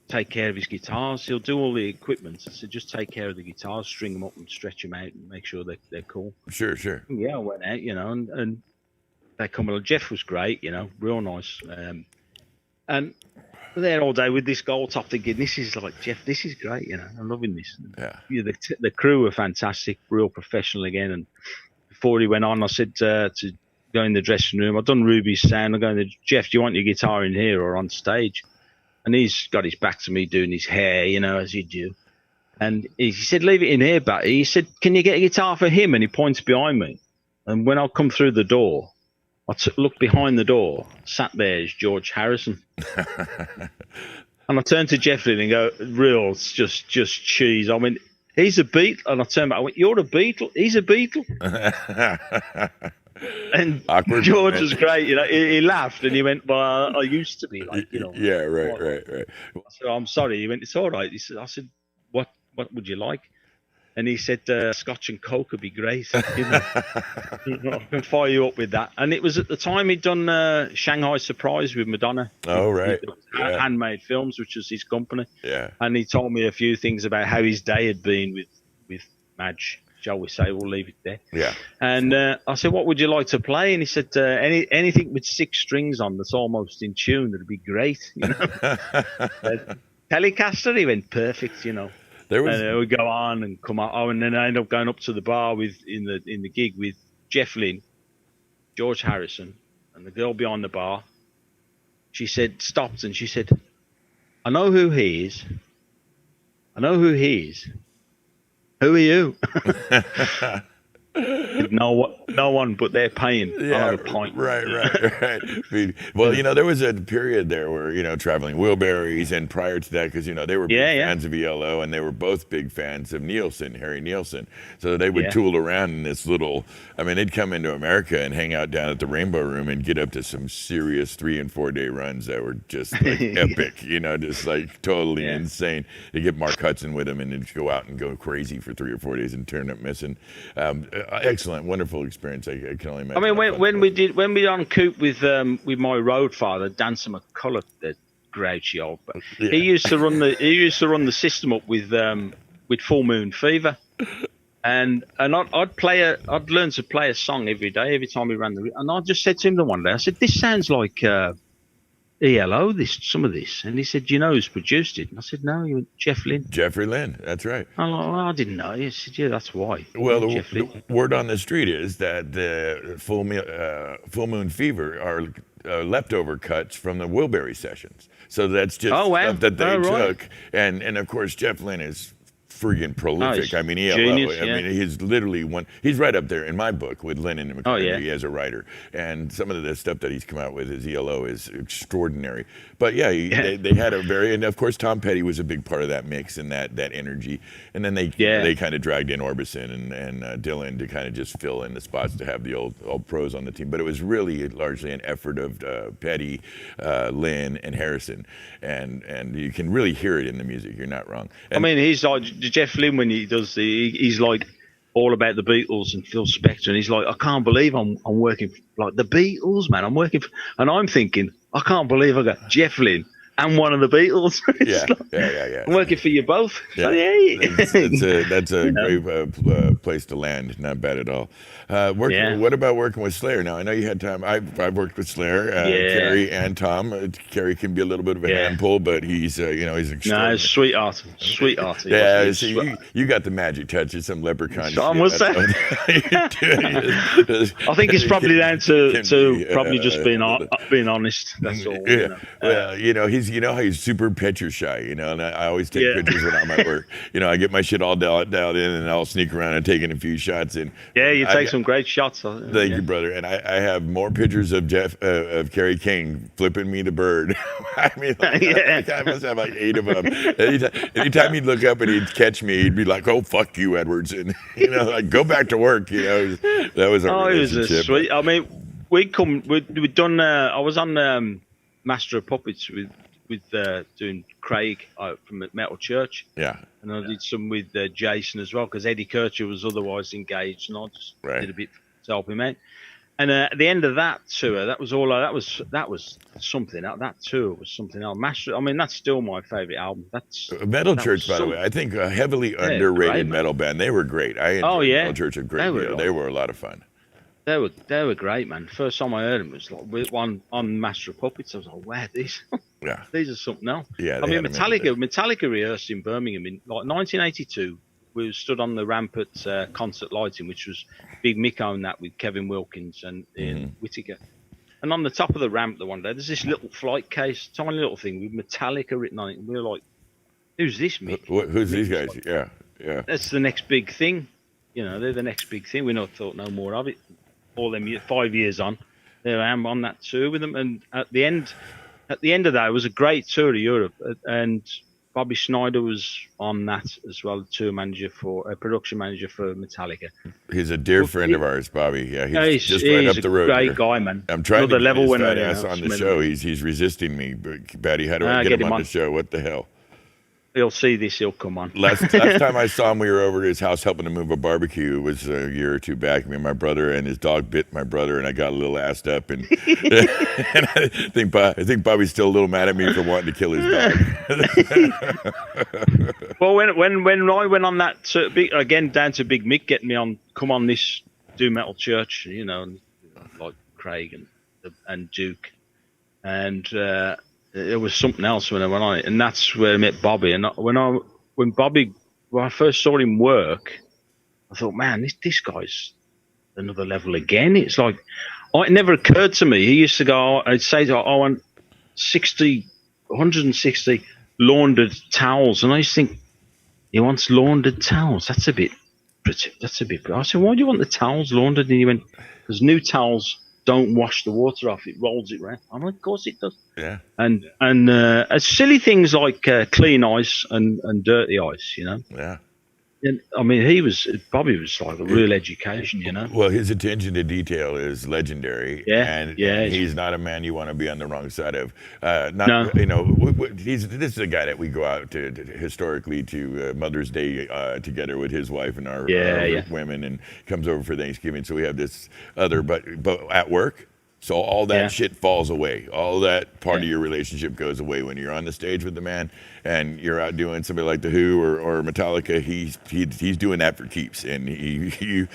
Speaker 3: take care of his guitars. He'll do all the equipment. I said, just take care of the guitars, string them up and stretch them out and make sure they're cool.
Speaker 1: Sure.
Speaker 3: Yeah, I went out, and they come along. Jeff was great, real nice. And there all day with this gold top thinking, this is like, Jeff, this is great, I'm loving this.
Speaker 1: Yeah.
Speaker 3: The crew were fantastic, real professional again. And before he went on, I said to go in the dressing room, I've done Ruby's sound. I'm going to, Jeff, do you want your guitar in here or on stage? And he's got his back to me doing his hair, as you do. And he said, leave it in here, Batty. He said, can you get a guitar for him? And he points behind me. And when I come through the door, I looked behind the door. Sat there is George Harrison. And I turned to Jeff Lynne and go, real, it's just cheese. I went, he's a Beatle. And I turned back, I went, you're a Beatle? He's a Beatle. And awkward George moment. Was great, he laughed and he went, well, I used to be like,
Speaker 1: Yeah, right.
Speaker 3: I said, I'm sorry. He went, it's all right. I said, what would you like? And he said, Scotch and Coke would be great. I can fire you up with that. And it was at the time he'd done Shanghai Surprise with Madonna.
Speaker 1: Oh, right.
Speaker 3: Handmade Films, which was his company.
Speaker 1: Yeah.
Speaker 3: And he told me a few things about how his day had been with Madge. Shall we say, we'll leave it there.
Speaker 1: Yeah.
Speaker 3: And I said, what would you like to play? And he said, anything with 6 strings on that's almost in tune, that'd be great. Telecaster, he went perfect,
Speaker 1: There was...
Speaker 3: And we go on and come out. Oh, and then I end up going up to the bar in the gig with Jeff Lynne, George Harrison, and the girl behind the bar. She stopped and she said, I know who he is. Who are you? No one, but they're paying.
Speaker 1: Yeah,
Speaker 3: a pint.
Speaker 1: Right. Well, there was a period there where, traveling Wilburys, and prior to that, because, they were big fans of ELO, and they were both big fans of Harry Nilsson. So they would tool around in this little, they'd come into America and hang out down at the Rainbow Room and get up to some serious 3 and 4 day runs that were just like epic, just like totally insane. They get Mark Hudson with them and then go out and go crazy for 3 or 4 days and turn up missing. Excellent, wonderful experience. I can only imagine.
Speaker 3: When we on Coop with my road father, Dancer McCulloch, the grouchy old. He used to run the system up with Full Moon Fever, and I'd learn to play a song every day, every time we ran the. And I just said to him the one day, I said, this sounds like ELO, some of this. And he said, do you know who's produced it? And I said, no, you went, Jeff Lynne.
Speaker 1: Jeffrey Lynne, that's right.
Speaker 3: I'm like, well, I didn't know. He said, yeah, that's why.
Speaker 1: Well, the word on the street is that the Full Moon Fever are leftover cuts from the Wilbury sessions. So that's just stuff that they took. Right. And of course, Jeff Lynne is friggin' prolific. ELO.
Speaker 3: Genius,
Speaker 1: he's literally he's right up there in my book with Lennon and McCartney as a writer. And some of the stuff that he's come out with as ELO is extraordinary. But they had and of course Tom Petty was a big part of that mix and that energy. And then they kind of dragged in Orbison and Dylan to kind of just fill in the spots to have the old pros on the team. But it was really largely an effort of Petty, Lynn, and Harrison. And you can really hear it in the music. You're not wrong. And,
Speaker 3: he's like Jeff Lynne when he does he's like all about the Beatles and Phil Spector, and he's like, I can't believe I'm working for, like the Beatles, man. I'm working for, and I'm thinking, I can't believe I got Jeff Lynne and one of the Beatles.
Speaker 1: Yeah.
Speaker 3: I'm working for you both.
Speaker 1: Yeah. That's a great place to land. Not bad at all. What about working with Slayer? Now, I know you had time. I've worked with Slayer, Kerry and Tom. Kerry can be a little bit of a handful, but he's he's extraordinary.
Speaker 3: No, sweetheart.
Speaker 1: Yeah, you got the magic touch. It's some leprechaun.
Speaker 3: What's that? I think it's probably down to probably just being honest. That's all.
Speaker 1: Yeah. Well, how he's super picture shy, and I always take
Speaker 3: Yeah.
Speaker 1: pictures when I'm at work. I get my shit all dialed in, and I'll sneak around and taking a few shots. And
Speaker 3: Yeah, you take some great shots.
Speaker 1: Thank you, brother. And I have more pictures of of Kerry King flipping me the bird. I mean, I must have like 8 of them. Anytime he'd look up and he'd catch me, he'd be like, "Oh, fuck you, Edwards," and like, go back to work. That was our relationship.
Speaker 3: It was a sweet. I mean, we'd done. I was on Master of Puppets with doing Craig from Metal Church.
Speaker 1: Yeah.
Speaker 3: And I did some with Jason as well, because Eddie Kircher was otherwise engaged, and I just did a bit to help him out. And at the end of that tour, that was all. That was something. That tour was something else. Master. I mean, that's still my favorite album. That's
Speaker 1: Metal Church, by the way. I think a heavily underrated
Speaker 3: great,
Speaker 1: metal band. They were great. I enjoyed Metal Church a great deal. They were a lot of fun.
Speaker 3: They were great, man. First time I heard them was like with one on Master of Puppets. I was like, "Wow, these these are something else."
Speaker 1: Yeah,
Speaker 3: I mean, Metallica rehearsed in Birmingham in like 1982. We stood on the ramp at Concert Lighting, which was Big Mick owned that with Kevin Wilkins and Ian Whittaker. And on the top of the ramp, the one day, there's this little flight case, tiny little thing with Metallica written on it. And we were like, "Who's this, Mick?
Speaker 1: Who's these guys?"
Speaker 3: Like,
Speaker 1: yeah.
Speaker 3: That's the next big thing. They're the next big thing. We not thought no more of it. All them 5 years on, there I am on that tour with them. And at the end of that, it was a great tour of Europe. And Bobby Snyder was on that as well, production manager for Metallica.
Speaker 1: He's a dear friend of ours, Bobby. Yeah, he's just right up the road.
Speaker 3: He's a great guy, man.
Speaker 1: I'm trying to get
Speaker 3: level
Speaker 1: his fat ass on the show. He's resisting me. Batty, how do I get him on the show? What the hell?
Speaker 3: He'll see this. He'll come on.
Speaker 1: Last time I saw him, we were over at his house helping him move a barbecue. It was a year or two back. Me and my brother, and his dog bit my brother, and I got a little assed up. And, and I think Bobby's still a little mad at me for wanting to kill his dog.
Speaker 3: Well, when I went on that again down to Big Mick, getting me on, come on this, do Metal Church, like Craig and Duke, and. It was something else when I went on it, and that's where I met Bobby. And when I first saw him work, I thought, man, this guy's another level again. It's like, it never occurred to me. He used to go, I'd say, I want 160 laundered towels, and I used to think, he wants laundered towels. That's a bit. I said, why do you want the towels laundered? And he went, because new towels don't wash the water off, it rolls it round. I'm like, of course it does.
Speaker 1: Yeah.
Speaker 3: And silly things like clean ice and dirty ice,
Speaker 1: Yeah.
Speaker 3: And I mean, Bobby was like a real education,
Speaker 1: Well, his attention to detail is legendary.
Speaker 3: Yeah.
Speaker 1: And he's not a man you want to be on the wrong side of.
Speaker 3: No.
Speaker 1: This is a guy that we go out to historically to Mother's Day together with his wife and our women, and comes over for Thanksgiving. So we have this other, but at work. So all that shit falls away. All that part of your relationship goes away when you're on the stage with the man, and you're out doing somebody like the Who or Metallica. He's doing that for keeps, and he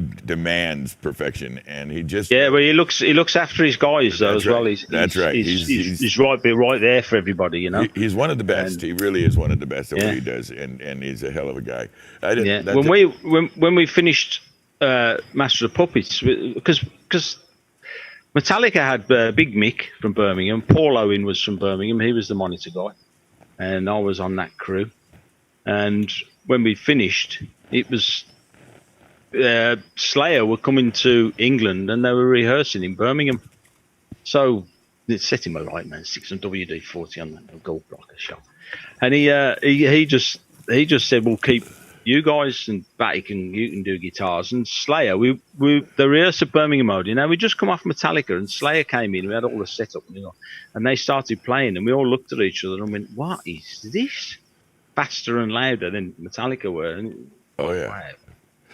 Speaker 1: demands perfection, and he just
Speaker 3: well, he looks after his guys though as well.
Speaker 1: That's right.
Speaker 3: He's right there for everybody,
Speaker 1: He's one of the best. He really is one of the best at what he does, and he's a hell of a guy.
Speaker 3: When we finished Master of Puppets, because Metallica had Big Mick from Birmingham, Paul Owen was from Birmingham, he was the monitor guy, and I was on that crew. And when we finished, it was Slayer were coming to England, and they were rehearsing in Birmingham. So it set him right, man. 600 WD-40 on the gold blocker shot, and he just said, "We'll keep you guys, and Batty you can do guitars." And Slayer, the rehearsal at Birmingham mode, we just come off Metallica, and Slayer came in, we had all the setup, and they started playing, and we all looked at each other and went, "What is this?" Faster and louder than Metallica were. And wow,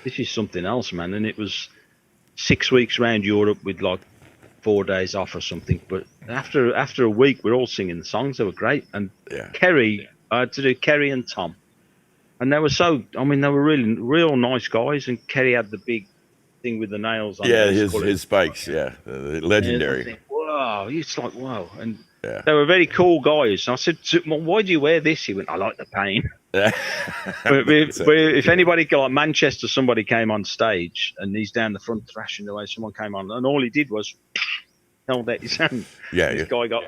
Speaker 3: this is something else, man. And it was 6 weeks around Europe with like 4 days off or something. But after a week, we're all singing the songs. They were great. And Kerry, I had to do Kerry and Tom. And they were they were really real nice guys. And Kerry had the big thing with the nails on.
Speaker 1: Yeah, his spikes. Yeah, legendary.
Speaker 3: Wow, it's like wow. And they were very cool guys. And I said, "Why do you wear this?" He went, "I like the pain." If anybody like Manchester, somebody came on stage and he's down the front thrashing away. Someone came on, and all he did was held out his hand.
Speaker 1: Yeah,
Speaker 3: this guy got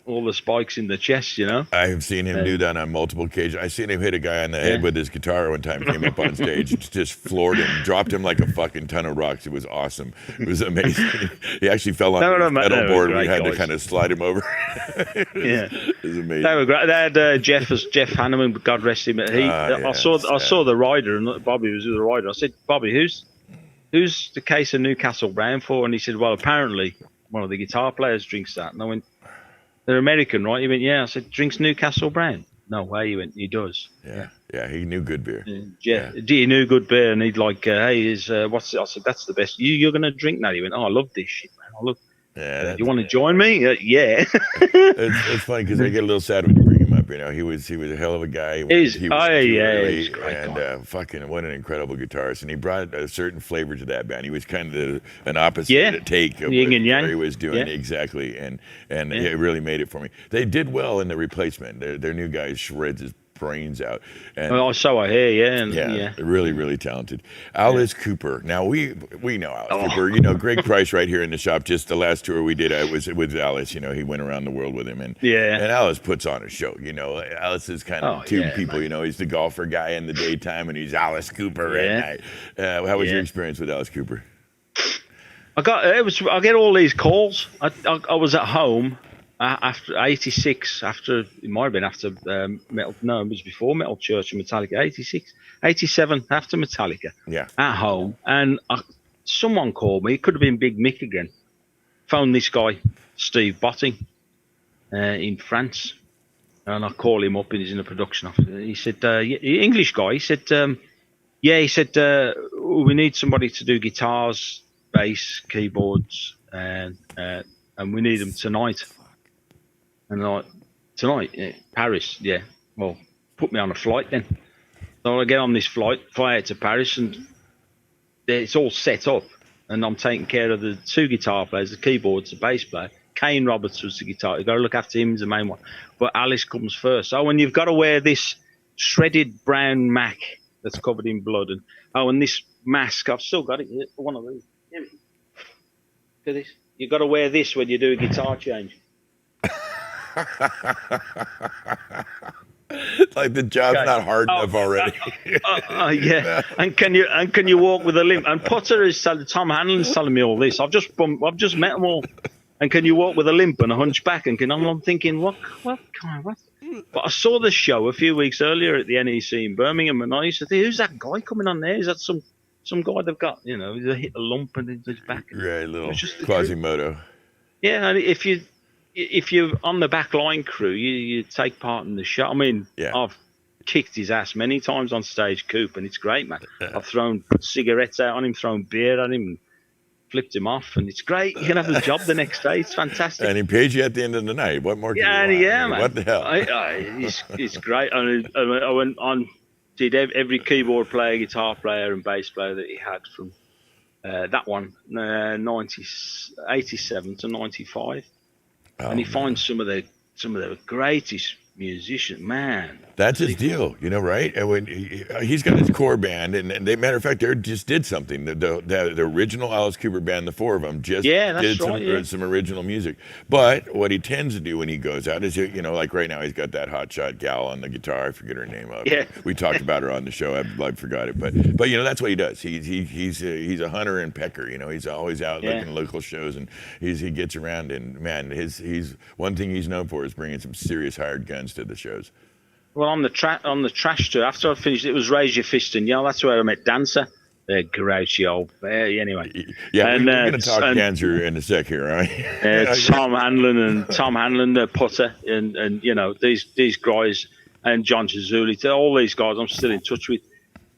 Speaker 3: all the spikes in the chest, you know.
Speaker 1: I have seen him do that on multiple occasions. I seen him hit a guy on the head with his guitar one time. Came up on stage, just floored him, dropped him like a fucking ton of rocks. It was awesome. It was amazing. He actually fell on the pedal board. We had to kind of slide him over. It was amazing.
Speaker 3: They were great. They had Jeff Hanneman, God rest him. I saw the rider, and Bobby was with the rider. I said, Bobby, who's the case of Newcastle Brown for? And he said, well, apparently one of the guitar players drinks that. And I went, they're American, right? He went, yeah. I said, drinks Newcastle Brown? No way. He went, he does.
Speaker 1: Yeah, he knew good beer.
Speaker 3: He knew good beer, and he'd like, hey, what's it? I said, that's the best. You're going to drink that? He went, oh, I love this shit, man. I love.
Speaker 1: Yeah,
Speaker 3: you want to join me? Yeah.
Speaker 1: it's funny because I get a little sad when you bring him up. You know, he was a hell of a guy.
Speaker 3: He's
Speaker 1: great and fucking what an incredible guitarist. And he brought a certain flavor to that band. He was kind of an opposite take of
Speaker 3: yin and yang.
Speaker 1: what he was doing exactly, and it really made it for me. They did well in the replacement. Their new guy shreds his brains out. And
Speaker 3: so I hear,
Speaker 1: really, really talented. Alice Cooper. Now we know Alice Cooper. You know, Greg Price right here in the shop. Just the last tour we did, I was with Alice. You know, he went around the world with him, and Alice puts on a show. You know, Alice is kind of two people. Man. You know, he's the golfer guy in the daytime, and he's Alice Cooper at night. How was your experience with Alice Cooper?
Speaker 3: I get all these calls. I was at home. After 86, it might have been after Metal, no, it was before Metal Church and Metallica, 86, 87, after Metallica, at home, and someone called me, it could have been Big Mick again, phoned this guy, Steve Batty, in France, and I call him up, and he's in the production office, he said, English guy, he said, we need somebody to do guitars, bass, keyboards, and we need them tonight. And like, tonight, Paris, well, put me on a flight then. So I get on this flight, fly out to Paris, and it's all set up. And I'm taking care of the two guitar players, the keyboards, the bass player. Kane Roberts was the guitar. You've got to look after him, he's the main one. But Alice comes first. Oh, and you've got to wear this shredded brown Mac that's covered in blood. And this mask, I've still got it, one of these. Look at this. You've got to wear this when you do a guitar change.
Speaker 1: Like the job's not hard enough already.
Speaker 3: And can you walk with a limp? And Potter is Tom Hanlon's telling me all this. I've just met them all. And can you walk with a limp and a hunchback? And I'm thinking, what? But I saw the show a few weeks earlier at the NEC in Birmingham, and I used to think, who's that guy coming on there? Is that some guy they've got? You know, he's hit a lump and his back.
Speaker 1: Right, little Quasimodo.
Speaker 3: Yeah, and if you're on the back line crew, you take part in the show. I mean, I've kicked his ass many times on stage, Coop, and it's great, man. I've thrown cigarettes out on him, thrown beer at him, and flipped him off, and it's great. You can have the job the next day. It's fantastic.
Speaker 1: And he pays you at the end of the night. What more can you want?
Speaker 3: Man.
Speaker 1: What the hell?
Speaker 3: It's great. I went on, did every keyboard player, guitar player, and bass player that he had from that one, 87 to 95. And he finds some of the greatest musicians, man.
Speaker 1: That's his deal, you know, right? And when he's got his core band, and they, matter of fact, they just did something. The original Alice Cooper band, the four of them, just did some original music. But what he tends to do when he goes out is, you know, like right now, he's got that hotshot gal on the guitar. I forget her name. We talked about her on the show. I forgot it, but you know, that's what he does. He's a hunter and pecker. You know, he's always out looking at local shows, and he gets around. And man, he's one thing he's known for is bringing some serious hired guns to the shows.
Speaker 3: Well, on the trash tour, after I finished, it was Raise Your Fist and Yell. That's where I met Dancer. They're grouchy old. Anyway.
Speaker 1: Yeah, and, we're going to talk Dancer in a sec here, right?
Speaker 3: Tom Hanlon, the putter, and you know, these guys, and John Chazuli, all these guys I'm still in touch with.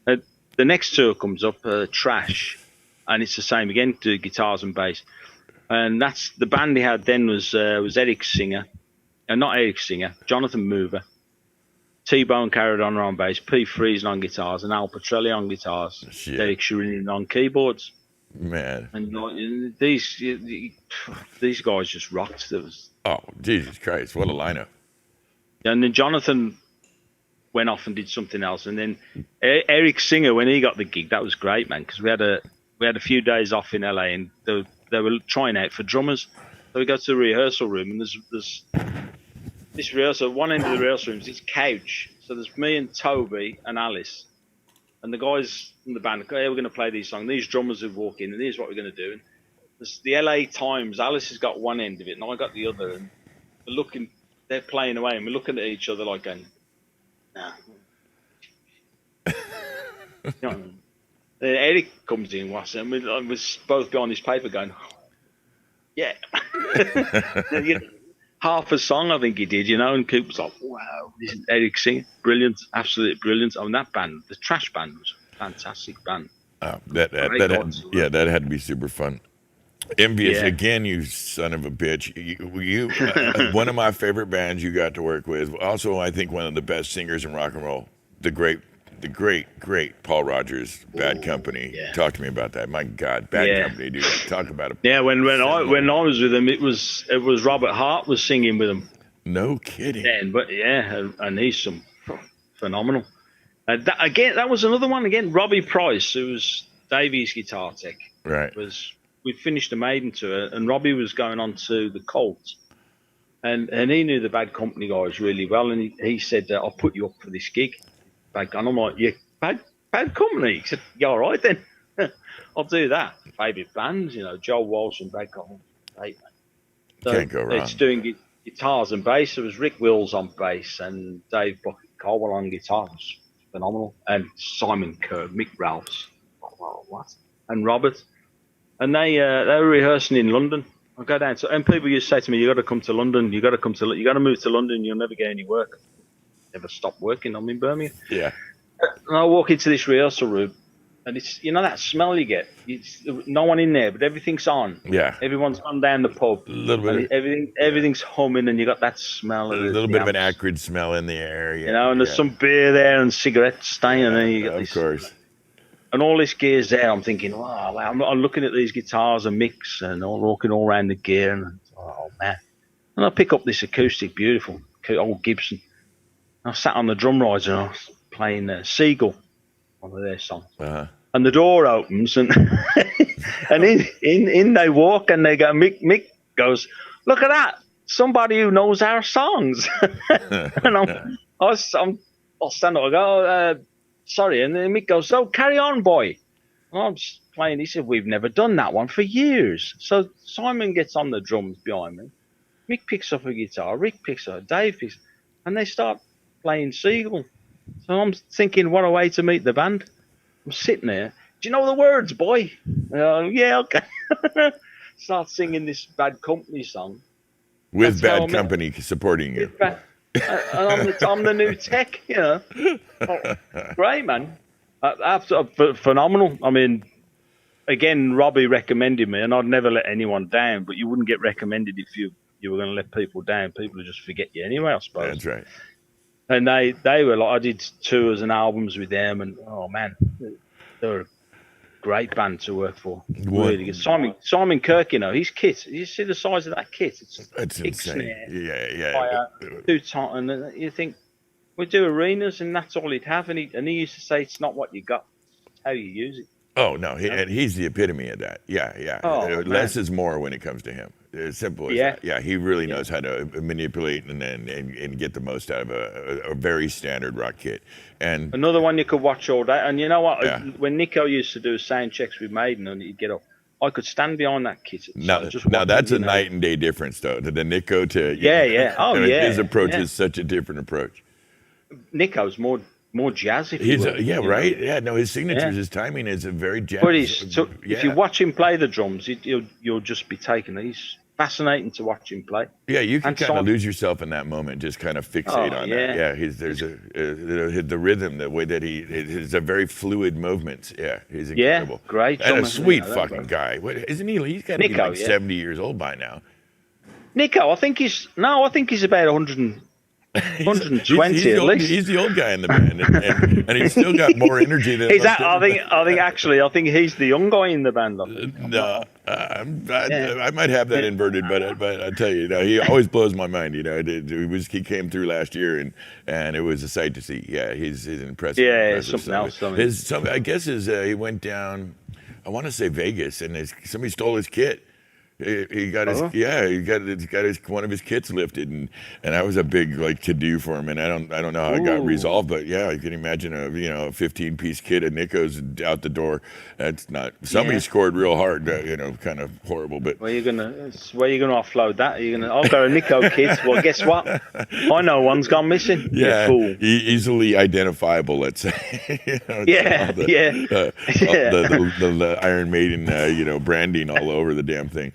Speaker 3: The next tour comes up, Trash, and it's the same again, to guitars and bass. And that's the band he had then was Eric Singer, and not Eric Singer, Jonathan Mover. T-Bone carried on bass, P. Friesen on guitars, and Al Petrelli on guitars, Derek Sherinian on keyboards.
Speaker 1: Man.
Speaker 3: And these guys just rocked.
Speaker 1: Oh, Jesus Christ, what a lineup.
Speaker 3: And then Jonathan went off and did something else. And then Eric Singer, when he got the gig, that was great, man, because we had a few days off in LA, and they were trying out for drummers. So we go to the rehearsal room, and there's this rehearsal, one end of the rehearsal room is this couch. So there's me and Toby and Alice. And the guys in the band, hey, we're going to play these songs. These drummers who walk in, and here's what we're going to do. And there's the LA Times, Alice has got one end of it, and I got the other. And they're playing away, and we're looking at each other like going, nah. You know what I mean? Then Eric comes in, and we're both behind this paper going, yeah. Half a song, I think he did, and Coop was like, wow, this is Eric singing. Brilliant, absolutely brilliant. I mean, that band, the Trash Band, was a fantastic band.
Speaker 1: Oh, that had to be super fun. Envious again, you son of a bitch. You one of my favorite bands you got to work with. Also, I think one of the best singers in rock and roll. The great Paul Rogers, Bad Company. Yeah. Talk to me about that. My God, Bad Company, dude. Talk about it.
Speaker 3: Yeah, when I was with him, it was Robert Hart was singing with him.
Speaker 1: No kidding.
Speaker 3: And he's phenomenal. That was another one again. Robbie Price, who was Davey's guitar tech.
Speaker 1: Right.
Speaker 3: We finished the Maiden tour, and Robbie was going on to the Cult, and he knew the Bad Company guys really well, and he said, "I'll put you up for this gig." And I'm like, "Yeah, Bad Company." He said, "Yeah, all right then, I'll do that." Favorite bands, Joe Walsh and Bad Company. So
Speaker 1: can't go wrong.
Speaker 3: It's doing guitars and bass. There was Rick Wills on bass and Dave Bucket Caldwell on guitars. Phenomenal. And Simon Kerr, Mick Ralphs, and Robert. And they were rehearsing in London. I go down and people used to say to me, "You got to come to London. You got to move to London. You'll never get any work." Never stop working. I'm in Birmingham.
Speaker 1: Yeah.
Speaker 3: And I walk into this rehearsal room, and it's that smell you get. It's no one in there, but everything's on.
Speaker 1: Yeah.
Speaker 3: Everyone's gone down the pub.
Speaker 1: A little bit.
Speaker 3: Everything's humming, and you got that smell.
Speaker 1: A little bit of an acrid smell in the air. Yeah,
Speaker 3: and there's some beer there and cigarette stain, and then you got
Speaker 1: of course.
Speaker 3: And all this gear's there. I'm thinking, wow, I'm looking at these guitars and mix and walking all around the gear. And oh, man. And I pick up this acoustic, beautiful, old Gibson. I sat on the drum riser and I was playing Seagull, one of their songs. Uh-huh. And the door opens and and in they walk and they go, Mick goes, "Look at that. Somebody who knows our songs." And I'll stand up and go, sorry, and then Mick goes, "So carry on, boy." And I'm just playing. He said, "We've never done that one for years." So Simon gets on the drums behind me. Mick picks up a guitar. Rick picks up. Dave picks up. And they start playing Seagull. So I'm thinking, what a way to meet the band. I'm sitting there. "Do you know the words, boy?" "Yeah, okay." Start singing this Bad Company song.
Speaker 1: With Bad Company supporting you.
Speaker 3: And I'm the new tech, Great, man. Phenomenal. I mean, again, Robbie recommended me, and I'd never let anyone down, but you wouldn't get recommended if you were going to let people down. People would just forget you anyway, I suppose.
Speaker 1: That's right.
Speaker 3: And they were like, I did tours and albums with them, and oh man, they were a great band to work for. Really good. Simon Kirk, his kit. You see the size of that kit?
Speaker 1: It's insane.
Speaker 3: Snare,
Speaker 1: Yeah.
Speaker 3: Too tight, and you think we do arenas, and that's all he'd have. And he used to say, "It's not what you got, it's how you use it."
Speaker 1: Oh no, and he's the epitome of that. Yeah.
Speaker 3: Oh,
Speaker 1: less is more when it comes to him. As simple as that. Yeah, he really knows how to manipulate and get the most out of a very standard rock kit. And
Speaker 3: another one you could watch all day. And you know what? Yeah. When Nico used to do sound checks with Maiden, and he'd get up, I could stand behind that kit.
Speaker 1: Now that's a night and day difference, though. The Nico to his approach is such a different approach.
Speaker 3: Nico's more jazz.
Speaker 1: His signatures, his timing is a very jazz.
Speaker 3: But if you watch him play the drums, you'll just be taken. He's fascinating to watch him play.
Speaker 1: Yeah, you can kind of lose yourself in that moment, just kind of fixate on that. Yeah, there's the rhythm, the way that it's a very fluid movements. Yeah, he's incredible.
Speaker 3: Yeah, great.
Speaker 1: And a sweet fucking guy. What, isn't he? He's got to be like 70 years old by now.
Speaker 3: Nico, I think he's about 100. 120
Speaker 1: he's
Speaker 3: at least.
Speaker 1: He's the old guy in the band, and he's still got more energy than.
Speaker 3: I think he's the young guy in the band.
Speaker 1: No, I might have that inverted, but I tell you, he always blows my mind. He came through last year, and it was a sight to see. Yeah, he's impressive.
Speaker 3: Yeah, something else.
Speaker 1: I guess he went down. I want to say Vegas, and somebody stole his kit. He got his he got his one of his kits lifted, and that was a big like to do for him. And I don't know how it got resolved, but yeah, you can imagine a 15-piece kit of Nico's out the door. That's not somebody scored real hard, kind of horrible. But
Speaker 3: where you gonna offload that? I've got a Nico kit. Well, guess what? I know one's gone missing.
Speaker 1: Yeah,
Speaker 3: fool.
Speaker 1: Easily identifiable. Let's say. The Iron Maiden, branding all over the damn thing.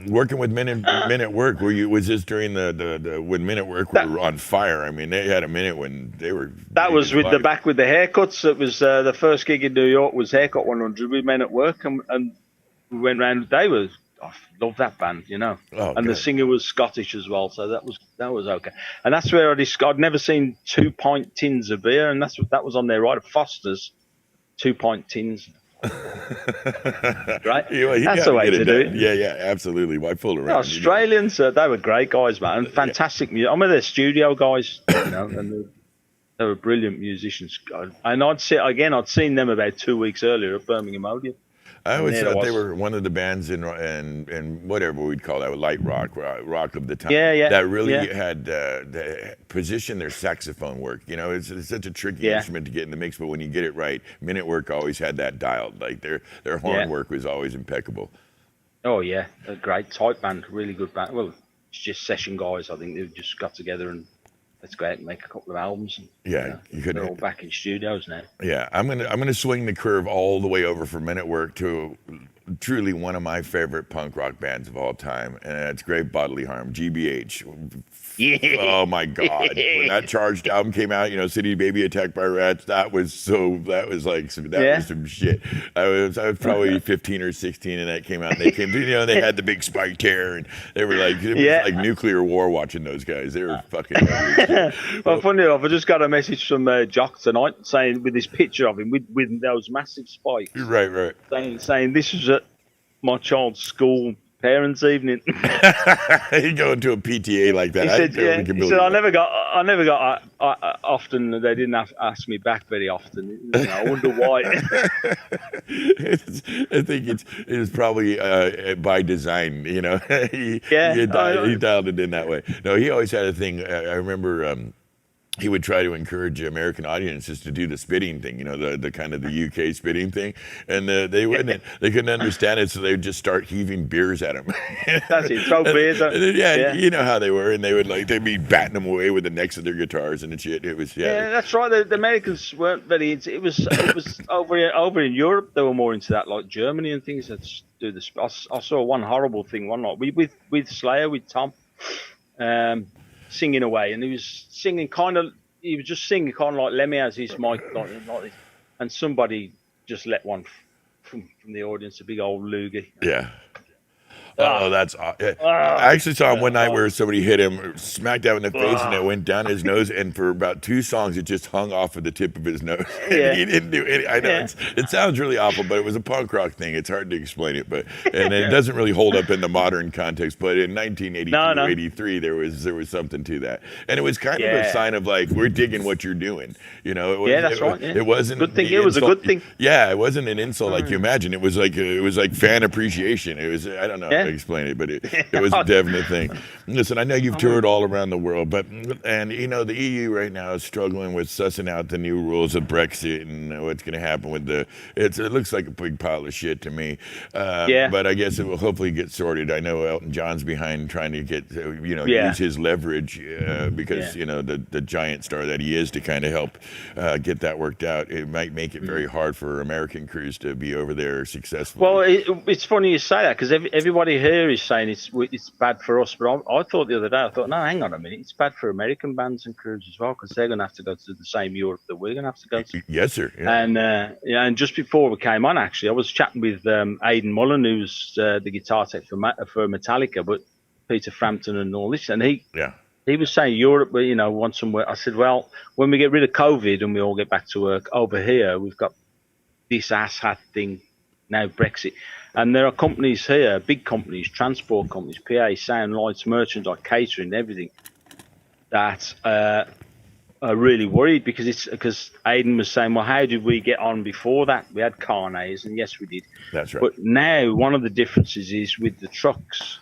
Speaker 1: Working with Men at Work, was this during the when Men at Work were on fire? I mean, they had a minute when they were.
Speaker 3: That was with the back with the haircuts. It was the first gig in New York was Haircut 100 with Men at Work, and we went round. I love that band, and the singer was Scottish as well, so that was okay. And that's where I'd never seen 2-pint tins of beer, and that was on there, right? Foster's 2-pint tins. Right? That's the way to do it.
Speaker 1: Yeah, absolutely. Why fool around?
Speaker 3: Australians, they were great guys, man, and fantastic music. I'm with their studio guys, and they were brilliant musicians. And I'd seen them about 2 weeks earlier at Birmingham Odeon.
Speaker 1: I always thought they were one of the bands in whatever we'd call that, light rock of the time.
Speaker 3: Yeah.
Speaker 1: That really had positioned their saxophone work. It's such a tricky instrument to get in the mix, but when you get it right, Men at Work always had that dialed. Like their horn work was always impeccable.
Speaker 3: Oh yeah, a great tight band, really good band. Well, it's just session guys. I think they've just got together and let's go out and make a couple of albums. And, they're all back in studios now.
Speaker 1: Yeah, I'm gonna swing the curve all the way over from Men at Work to truly one of my favorite punk rock bands of all time, and it's Great Bodily Harm, GBH.
Speaker 3: Yeah.
Speaker 1: Oh my God! When that Charged album came out, City Baby Attacked by Rats, that was some shit. I was probably 15 or 16, and that came out. And they came, they had the big spiked hair, and they were like, it was like nuclear war watching those guys. They were fucking.
Speaker 3: Well, funny enough, I just got a message from Jock tonight saying with this picture of him with those massive spikes.
Speaker 1: Right.
Speaker 3: Saying this was at my child's school parents' evening.
Speaker 1: You go into a PTA like that.
Speaker 3: He said, I never got often. They didn't ask me back very often. I wonder why.
Speaker 1: I think it was probably by design. He dialed it in that way. No, he always had a thing. I remember. He would try to encourage American audiences to do the spitting thing, the kind of the UK spitting thing, and they couldn't understand it, so they would just start heaving beers at him.
Speaker 3: That's it, throw beers at him.
Speaker 1: Yeah, you know how they were, and they'd be batting them away with the necks of their guitars and shit. It was
Speaker 3: that's right. The Americans weren't very into it. Was over in Europe they were more into that, like Germany and things. That do this. I saw one horrible thing one night with Slayer with Tom. Singing away, and he was just singing kind of like Lemmy has his mic like this, and somebody just let one from the audience, a big old loogie.
Speaker 1: Yeah. That's. I actually saw him one night where somebody hit him, smacked out in the face, and it went down his nose. And for about 2 songs, it just hung off of the tip of his nose.
Speaker 3: Yeah.
Speaker 1: He didn't do any. I know it sounds really awful, but it was a punk rock thing. It's hard to explain it, and it doesn't really hold up in the modern context. But in 1982, 83, there was something to that, and it was kind of a sign of like, we're digging what you're doing.
Speaker 3: That's right.
Speaker 1: It wasn't
Speaker 3: good thing. It was a good thing.
Speaker 1: Yeah, it wasn't an insult like you imagine. It was like fan appreciation. It was, I don't know. Yeah. Explain it, but it was a definite thing. Listen, I know you've toured all around the world, and the EU right now is struggling with sussing out the new rules of Brexit and what's going to happen with it looks like a big pile of shit to me. But I guess it will hopefully get sorted. I know Elton John's behind trying to get use his leverage because the giant star that he is to kind of help get that worked out. It might make it very hard for American crews to be over there successfully.
Speaker 3: Well, it's funny you say that because everybody here is saying it's bad for us, but I thought the other day, no, hang on a minute, it's bad for American bands and crews as well because they're going to have to go to the same Europe that we're going to have to go to.
Speaker 1: Yes, sir. Yeah.
Speaker 3: And just before we came on, actually, I was chatting with Aidan Mullen, who's the guitar tech for Metallica, but Peter Frampton and all this, and he was saying Europe, wants somewhere. I said, well, when we get rid of COVID and we all get back to work over here, we've got this asshat thing now, Brexit. And there are companies here, big companies, transport companies, PA, sound, lights, merchandise, catering, everything, that really worried because Aidan was saying, well, how did we get on before that? We had carnets, and yes, we did.
Speaker 1: That's right.
Speaker 3: But now one of the differences is with the trucks,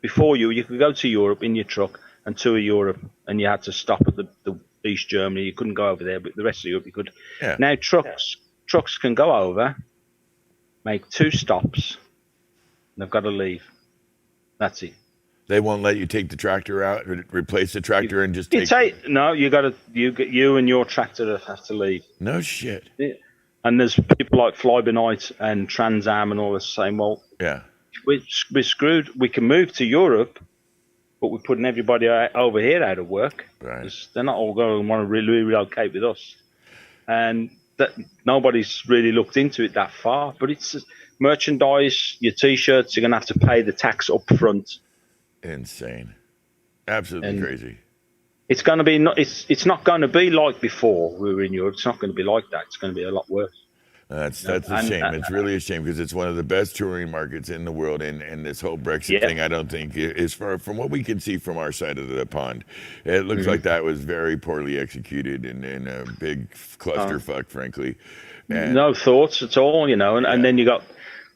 Speaker 3: before you could go to Europe in your truck and tour Europe, and you had to stop at the East Germany. You couldn't go over there, but the rest of Europe you could.
Speaker 1: Yeah.
Speaker 3: Now trucks can go over, make 2 stops, and they've got to leave. That's it.
Speaker 1: They won't let you take the tractor out, replace the tractor, and just
Speaker 3: You
Speaker 1: take.
Speaker 3: no, you and your tractor have to leave.
Speaker 1: No shit.
Speaker 3: Yeah. And there's people like Fly By Night and Trans Am and all this saying, well,
Speaker 1: Yeah.
Speaker 3: we're screwed. We can move to Europe, but we're putting everybody over here out of work.
Speaker 1: Right.
Speaker 3: They're not all going to want to relocate with us. And that nobody's really looked into it that far. But it's merchandise, your T-shirts, you're going to have to pay the tax up front.
Speaker 1: Insane. Absolutely crazy.
Speaker 3: It's going to be it's not going to be like before we were in Europe. It's not going to be like that. It's going to be a lot worse.
Speaker 1: That's a shame. It's really a shame because it's one of the best touring markets in the world, and this whole Brexit thing, I don't think is far from what we can see from our side of the pond. It looks like that was very poorly executed and a big clusterfuck, frankly. And
Speaker 3: no thoughts at all, and then you got.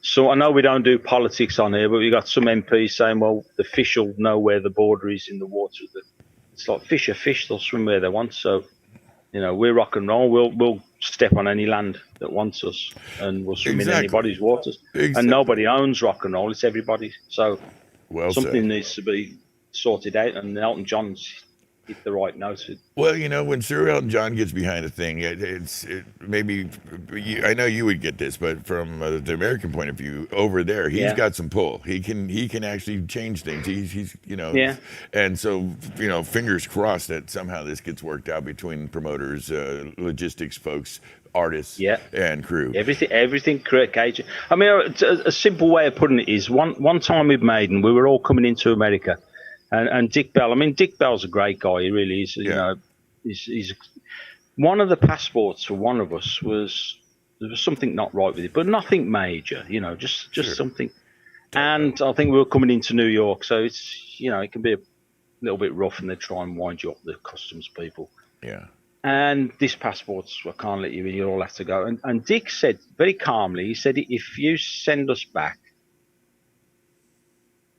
Speaker 3: So I know we don't do politics on here, but we got some MPs saying, well, the fish will know where the border is in the water. It's like fish are fish; they'll swim where they want. So, we're rock and roll. We'll step on any land that wants us, and we'll swim in anybody's waters.
Speaker 1: Exactly.
Speaker 3: And nobody owns rock and roll; it's everybody. So, something
Speaker 1: said.
Speaker 3: needs to be sorted out. And Elton John's hit the right note.
Speaker 1: Well, when Sir Elton John gets behind a thing, maybe I know you would get this, but from the American point of view, over there, he's got some pull. He can actually change things. He's and so fingers crossed that somehow this gets worked out between promoters, logistics folks, artists, and crew.
Speaker 3: Everything correct, Cage. I mean, a simple way of putting it is one time with Maiden, we were all coming into America. And Dick Bell, Dick Bell's a great guy. He really is. He's one of the passports for one of us there was something not right with it, but nothing major. Just something. And I think we were coming into New York, so it's it can be a little bit rough, and they try and wind you up, the customs people.
Speaker 1: Yeah.
Speaker 3: And this passport's, I can't let you in. You all have to go. And Dick said very calmly, he said, if you send us back,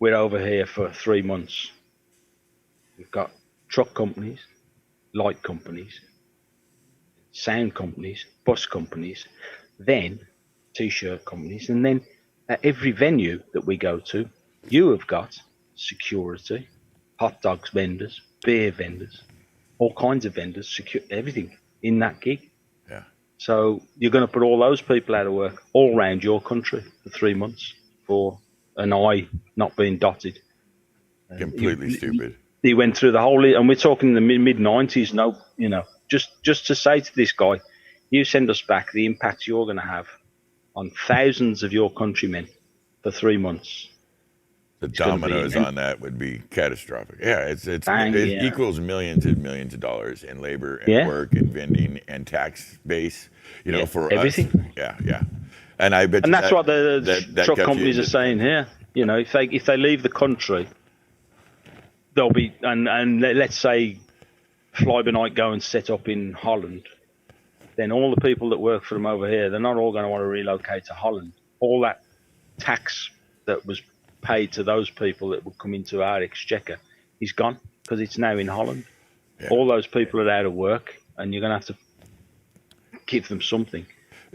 Speaker 3: we're over here for 3 months. We've got truck companies, light companies, sound companies, bus companies, then T-shirt companies, and then at every venue that we go to, you have got security, hot dogs vendors, beer vendors, all kinds of vendors, everything in that gig.
Speaker 1: Yeah.
Speaker 3: So you're going to put all those people out of work all around your country for 3 months for an I not being dotted.
Speaker 1: Completely stupid.
Speaker 3: He went through the whole, and we're talking in the mid 90s. No, just to say to this guy, you send us back, the impact you're going to have on thousands of your countrymen for 3 months.
Speaker 1: The dominoes on that would be catastrophic. Yeah, it equals millions and millions of dollars in labor and work and vending and tax base. For
Speaker 3: everything.
Speaker 1: Us. Yeah. And I bet.
Speaker 3: And that's what the truck companies are saying here. If they leave the country, they'll be and let's say Fly By Night go and set up in Holland, then all the people that work for them over here, they're not all going to want to relocate to Holland. All that tax that was paid to those people that would come into our exchequer is gone because it's now in Holland. Yeah. All those people are out of work, and you're going to have to give them something.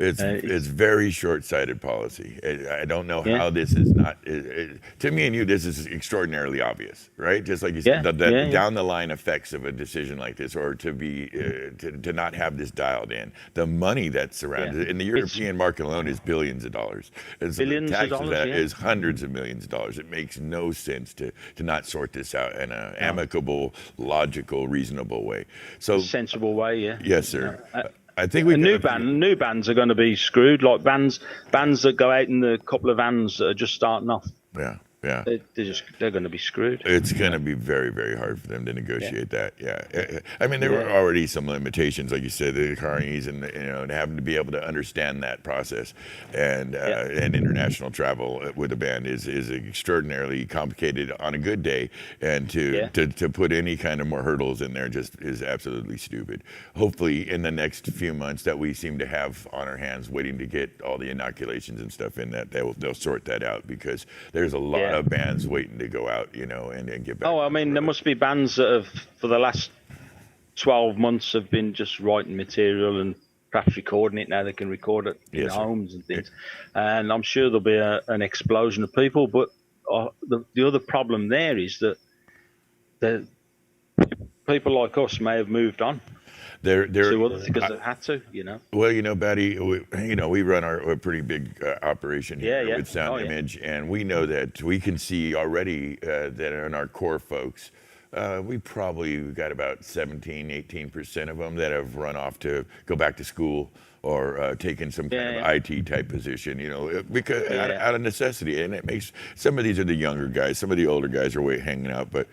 Speaker 1: It's very short-sighted policy. I don't know how this is not. To me and you, this is extraordinarily obvious, right? Just like you said, the down the line effects of a decision like this, or to be to not have this dialed in, the money that's surrounded in the European market alone is billions of dollars. And so
Speaker 3: billions of dollars,
Speaker 1: that is hundreds of millions of dollars. It makes no sense to not sort this out in an amicable, logical, reasonable way. So
Speaker 3: a sensible way,
Speaker 1: Yes, sir. I think
Speaker 3: new bands are going to be screwed, like bands that go out in the couple of vans that are just starting off.
Speaker 1: Yeah. Yeah.
Speaker 3: They're going to be screwed.
Speaker 1: It's going to be very, very hard for them to negotiate that. Yeah. I mean, there were already some limitations, like you said, the carnies and, and having to be able to understand that process. And international travel with a band is extraordinarily complicated on a good day. And to put any kind of more hurdles in there just is absolutely stupid. Hopefully in the next few months that we seem to have on our hands waiting to get all the inoculations and stuff in, that they'll sort that out, because there's a lot of bands waiting to go out, and get back.
Speaker 3: Oh, I mean, there must be bands that have, for the last 12 months, have been just writing material and perhaps recording it. Now they can record it in homes and things. And I'm sure there'll be an explosion of people. But the other problem there is that the people like us may have moved on. Because they've had to,
Speaker 1: Well, Batty, we run a pretty big operation here with Sound Image, and we know that we can see already that in our core folks, we probably got about 18% of them that have run off to go back to school or taken some kind of IT type position, because out of necessity. And it makes, some of these are the younger guys, some of the older guys are hanging out, but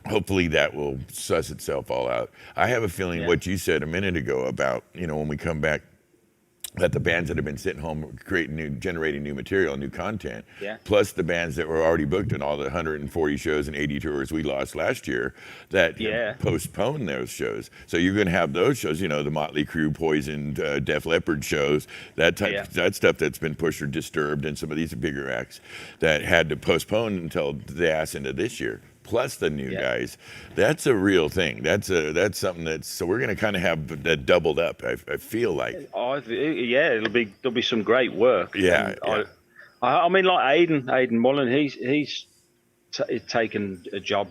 Speaker 1: hopefully that will suss itself all out. I have a feeling what you said a minute ago about, when we come back, that the bands that have been sitting home generating new material, new content, plus the bands that were already booked in all the 140 shows and 80 tours we lost last year, that postponed those shows. So you're going to have those shows, the Motley Crue, Poison, Def Leppard shows, that stuff that's been pushed or disturbed, and some of these bigger acts that had to postpone until the ass into this year. Plus the new guys, that's a real thing. That's something so we're going to kind of have that doubled up. I feel like.
Speaker 3: There'll be some great work. I mean, like Aidan Mullen, he's taken a job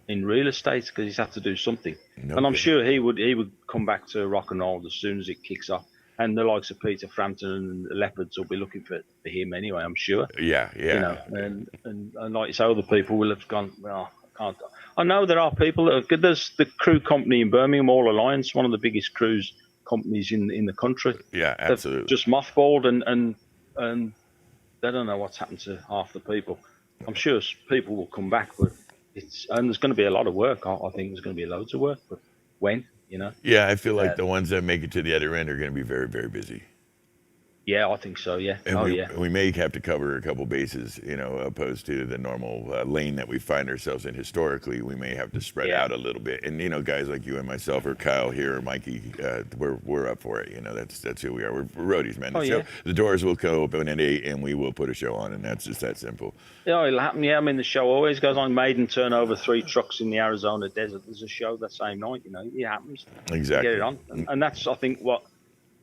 Speaker 3: in real estate because he's had to do something, and I'm sure he would come back to rock and roll as soon as it kicks off. And the likes of Peter Frampton and the Leopards will be looking for him anyway, I'm sure. And like you say, other people will have gone, well, I can't. I know there are people that are, there's the crew company in Birmingham, All Alliance, one of the biggest cruise companies in the country.
Speaker 1: Yeah, absolutely.
Speaker 3: They've just mothballed and they don't know what's happened to half the people. I'm sure people will come back, but there's going to be a lot of work. I think there's going to be loads of work, but when?
Speaker 1: Yeah, I feel like the ones that make it to the other end are going to be very, very busy.
Speaker 3: Yeah, I think so, yeah.
Speaker 1: And we may have to cover a couple bases, opposed to the normal lane that we find ourselves in historically. We may have to spread out a little bit. And, guys like you and myself, or Kyle here, or Mikey, we're up for it. That's who we are. We're roadies, man. The doors will go open at 8, and we will put a show on, and that's just that simple.
Speaker 3: Yeah, it'll happen. Yeah, I mean, the show always goes on. Maiden turn over 3 trucks in the Arizona desert. There's a show that same night, it happens.
Speaker 1: Exactly.
Speaker 3: Get it on. And that's, I think, what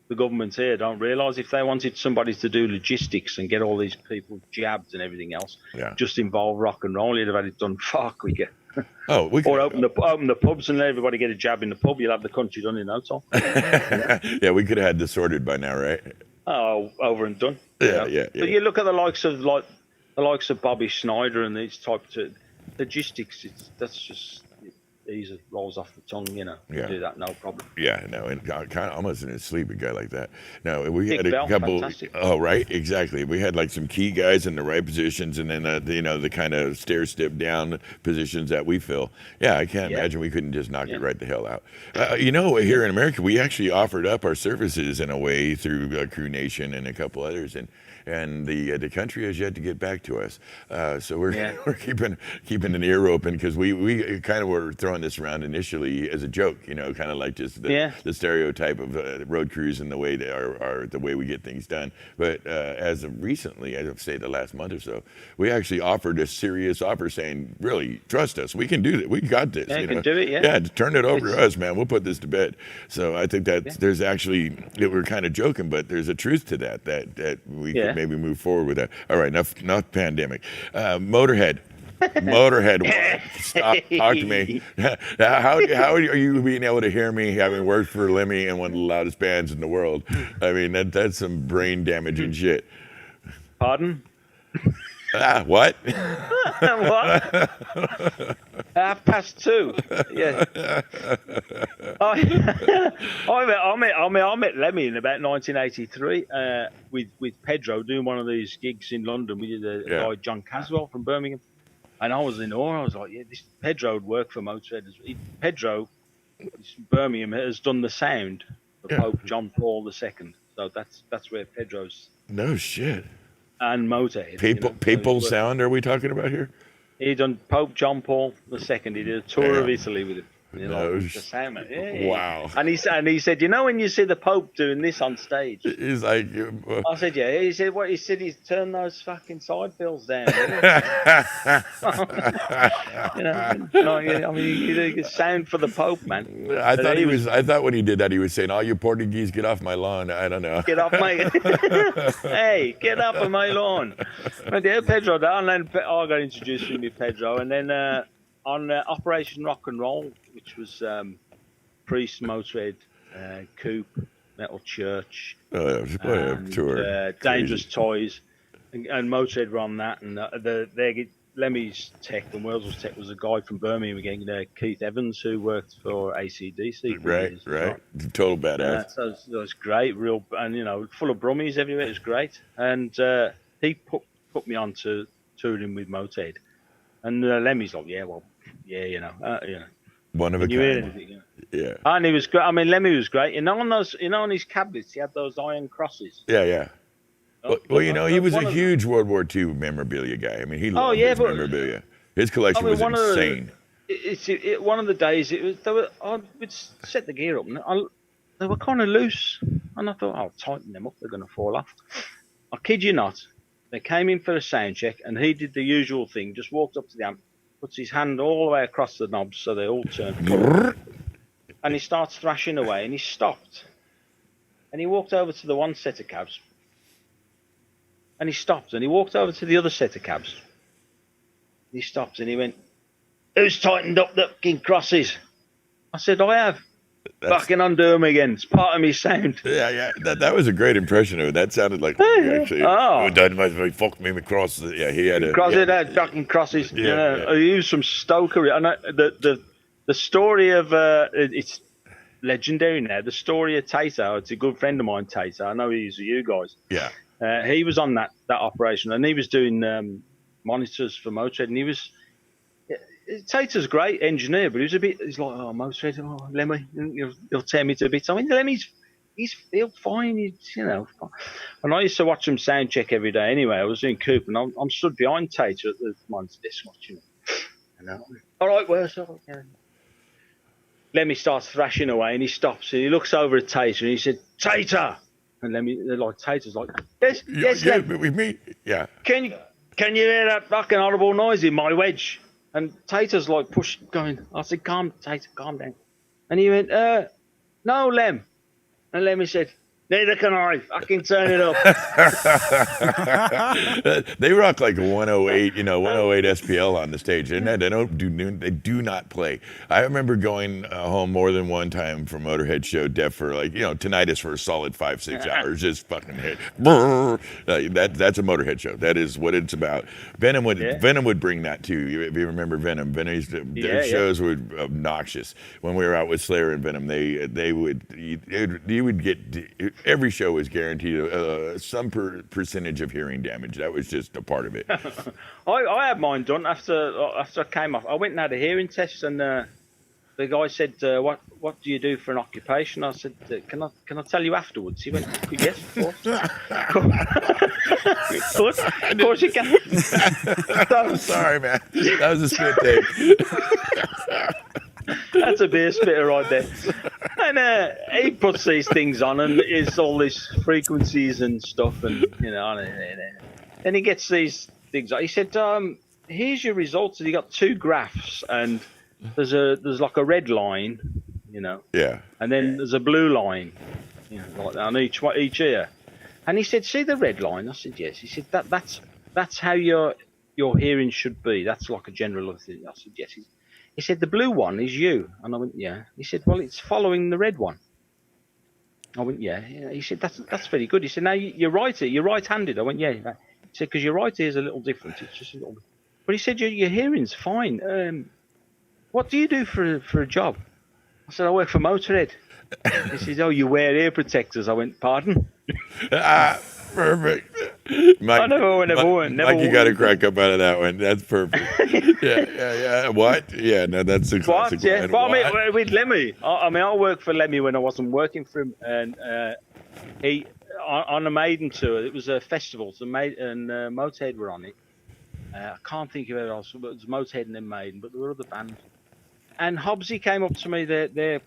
Speaker 3: the government here don't realise. If they wanted somebody to do logistics and get all these people jabbed and everything else, just involve rock and roll, you'd have had it done far quicker. Or open the pubs and let everybody get a jab in the pub. You'll have the country done in no time.
Speaker 1: Yeah, we could have had this sorted by now, right?
Speaker 3: Oh, over and done.
Speaker 1: Yeah.
Speaker 3: But you look at the likes of Bobby Snyder and these types of logistics. That's just easy, rolls off the tongue, do that, no problem.
Speaker 1: Yeah, no, and kind of almost in his sleep, a guy like that. No, we had
Speaker 3: Bell,
Speaker 1: a couple.
Speaker 3: fantastic.
Speaker 1: Oh, right, exactly. We had like some key guys in the right positions, and then the kind of stair step down positions that we fill. Yeah, I can't imagine we couldn't just knock it right the hell out. Here in America, we actually offered up our services in a way through Crew Nation and a couple others, and the country has yet to get back to us. So we're keeping an ear open, because we kind of were throwing this around initially as a joke, kind of like just the stereotype of road crews and the way they are the way we get things done. But as of recently, I'd say the last month or so, we actually offered a serious offer saying, really, trust us, we can do it, we got this.
Speaker 3: Yeah, you can do it,
Speaker 1: Yeah, turn it over to us, man, we'll put this to bed. So I think that there's actually, we're kind of joking, but there's a truth to that we could maybe move forward with that. All right, enough pandemic. Motorhead, stop, talk to me. How are you being able to hear me, having worked for Lemmy and one of the loudest bands in the world? I mean, that's some brain damaging shit.
Speaker 3: Pardon?
Speaker 1: What?
Speaker 3: What? 2:30. Yeah. I met Lemmy in about 1983 with Pedro doing one of these gigs in London. We did a guy, John Caswell from Birmingham. And I was in awe. I was like, yeah, this Pedro would work for Motorhead. Pedro, Birmingham, has done the sound for Pope John Paul II. So that's where Pedro's.
Speaker 1: No shit.
Speaker 3: And Motorhead.
Speaker 1: Papal sound are we talking about here?
Speaker 3: He done Pope John Paul II. He did a tour of Italy with him. The sound, man. Yeah.
Speaker 1: Wow.
Speaker 3: And he said, when you see the Pope doing this on stage,
Speaker 1: he's like,
Speaker 3: I said, yeah. He said, what? He said he's turned those fucking side bills down. I mean, you sound for the Pope, man.
Speaker 1: I thought when he did that, he was saying, "All you Portuguese, get off my lawn." I don't know.
Speaker 3: Get off my. Hey, get off of my lawn. But yeah, Pedro, and then I got introduced to me, Pedro, and then on Operation Rock and Roll, which was Priest, Motorhead, Coop, Metal Church,
Speaker 1: tour,
Speaker 3: Dangerous Toys, and Motorhead were on that, and Lemmy's tech and Wells's tech was a guy from Birmingham again, Keith Evans, who worked for AC/DC.
Speaker 1: Right. Total badass.
Speaker 3: So it was great, real, and full of brummies everywhere. It was great, and he put me on to touring with Motorhead, and Lemmy's like,
Speaker 1: one of a kind. Yeah.
Speaker 3: And he was great. I mean, Lemmy was great. On his cabinets, he had those iron crosses.
Speaker 1: Yeah. Well, he was a huge World War II memorabilia guy. I mean, he loved his memorabilia. His collection was insane.
Speaker 3: One of the days, I would set the gear up, and they were kind of loose. And I thought, I'll tighten them up. They're going to fall off. I kid you not. They came in for a sound check, and he did the usual thing. Just walked up to the amp, puts his hand all the way across the knobs so they all turn. And he starts thrashing away, and he stopped. And he walked over to the one set of cabs. And he stopped, and he walked over to the other set of cabs. He stopped, and he went, "Who's tightened up the fucking crosses?" I said, "I have." Fucking undo them again. It's part of me sound.
Speaker 1: Yeah. That was a great impression of it. That sounded like actually. That fuck me across. Yeah, he had a
Speaker 3: fucking crosses.
Speaker 1: Yeah.
Speaker 3: He used some Stoker. And the story of it's legendary now. The story of Tater. It's a good friend of mine, Tater. I know he's you guys.
Speaker 1: Yeah.
Speaker 3: He was on that operation, and he was doing monitors for Motorhead, and he was. Tater's a great engineer, but he's like, Motorhead, Lemmy, he'll tear me to bits. I mean, Lemmy's he'll fine, And I used to watch him sound check every day anyway. I was doing Coop, and I'm stood behind Tater at the monitor desk watching him. All right, where's Lemmy starts thrashing away, and he stops, and he looks over at Tater, and he said, "Tater!" And Lemmy, Tater's like, yes,
Speaker 1: with me, yeah.
Speaker 3: Can you hear that fucking horrible noise in my wedge? And Tater's like going. I said, Tater, calm down. And he went, no, Lem. And Lemmy said, "Neither can I. Fucking turn it up."
Speaker 1: They rock like 108, 108 SPL on the stage. They do not play. I remember going home more than one time from Motorhead show, deaf for tinnitus for a solid 5-6 hours, just fucking hit. That's a Motorhead show. That is what it's about. Venom would bring that too. If you remember Venom, their shows were obnoxious. When we were out with Slayer and Venom, you would get. Every show was guaranteed some percentage of hearing damage. That was just a part of it.
Speaker 3: I had mine done after I came off. I went and had a hearing test, and the guy said, "What do you do for an occupation?" I said, "Can I tell you afterwards?" He went, "Yes, of course." Of course you can.
Speaker 1: I'm sorry, man. That was a spit take.
Speaker 3: That's a beer spitter right there. And he puts these things on, and it's all these frequencies and stuff, and and he gets these things. He said, "Here's your results." And he got two graphs, and there's like a red line,
Speaker 1: Yeah.
Speaker 3: and then there's a blue line, like on each ear. And he said, "See the red line?" I said, "Yes." He said, "That's how your hearing should be. That's like a general thing." I said, "Yes." He said, "The blue one is you." And I went, "Yeah." He said, "Well, it's following the red one." I went, yeah. He said, that's very good. He said, "Now you're right. You're right-handed." I went, "Yeah." He said, because your right ear's a little different. It's just a little bit. But he said, your hearing's fine. What do you do for a job? I said, I work for Motorhead. He says, oh, you wear ear protectors. I went, pardon?
Speaker 1: Perfect. Mike,
Speaker 3: I never
Speaker 1: Mike, you got to crack up out of that one. That's perfect. yeah. What? Yeah, no, that's a classic
Speaker 3: What? Yeah.
Speaker 1: line.
Speaker 3: But I mean, with Lemmy, I worked for Lemmy when I wasn't working for him, and he on a Maiden tour. It was a festival, so Motorhead were on it. I can't think of it else, but it was Motorhead and then Maiden, but there were other bands. And Hobbsy came up to me, their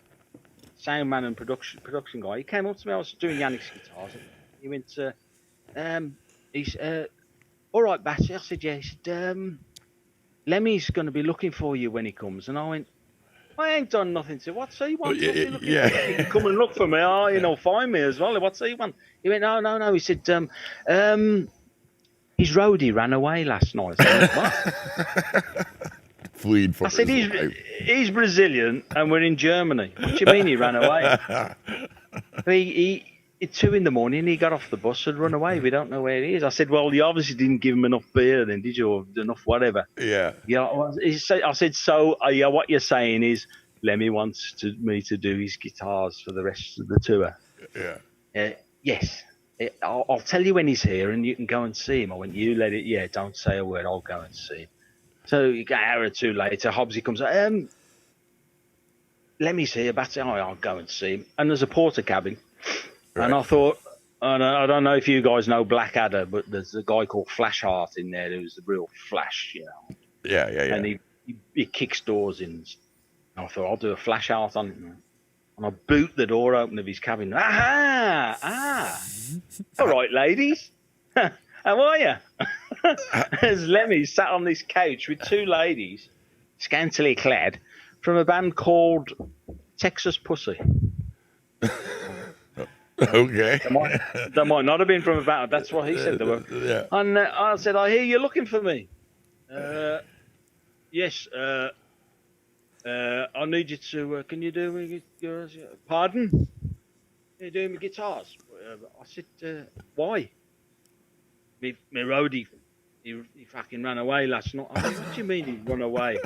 Speaker 3: sound man and production guy. He came up to me. I was doing Yannick's guitars. He went, he's all right, Batty. I said, yeah. He said, Lemmy's going to be looking for you when he comes. And I went, I ain't done nothing to. What's he want?
Speaker 1: Yeah.
Speaker 3: He can come and look for me. Oh, find me as well. What's he want? He went, no. He said, his roadie ran away last night. I went, what?
Speaker 1: Fleed for
Speaker 3: I said,
Speaker 1: his life.
Speaker 3: he's Brazilian and we're in Germany. What do you mean he ran away? At 2 a.m, he got off the bus and run away. We don't know where he is. I said, well, you obviously didn't give him enough beer then, did you? Or enough whatever.
Speaker 1: Yeah.
Speaker 3: I said, so what you're saying is Lemmy wants me to do his guitars for the rest of the tour.
Speaker 1: Yeah.
Speaker 3: Yes. I'll tell you when he's here and you can go and see him. I went, you let it. Yeah, don't say a word. I'll go and see him. So an hour or two later, Hobbsy comes up. Lemmy's here, Batty. I'll go and see him. And there's a porter cabin. Right. And I thought, I don't know if you guys know Blackadder, but there's a guy called Flashheart in there who's the real Flash, you know.
Speaker 1: Yeah.
Speaker 3: And he kicks doors in. And I thought, I'll do a Flashheart on it. And I boot the door open of his cabin. All right, ladies. How are you? As Lemmy sat on this couch with two ladies, scantily clad, from a band called Texas Pussy.
Speaker 1: Okay.
Speaker 3: They might not have been from a band. That's what he said they were.
Speaker 1: Yeah.
Speaker 3: And I said, I hear you're looking for me. Yes. I need you to. Can you do me? Pardon? You're doing me guitars. I said, why? My roadie, he fucking ran away last night. I said, what do you mean he run away?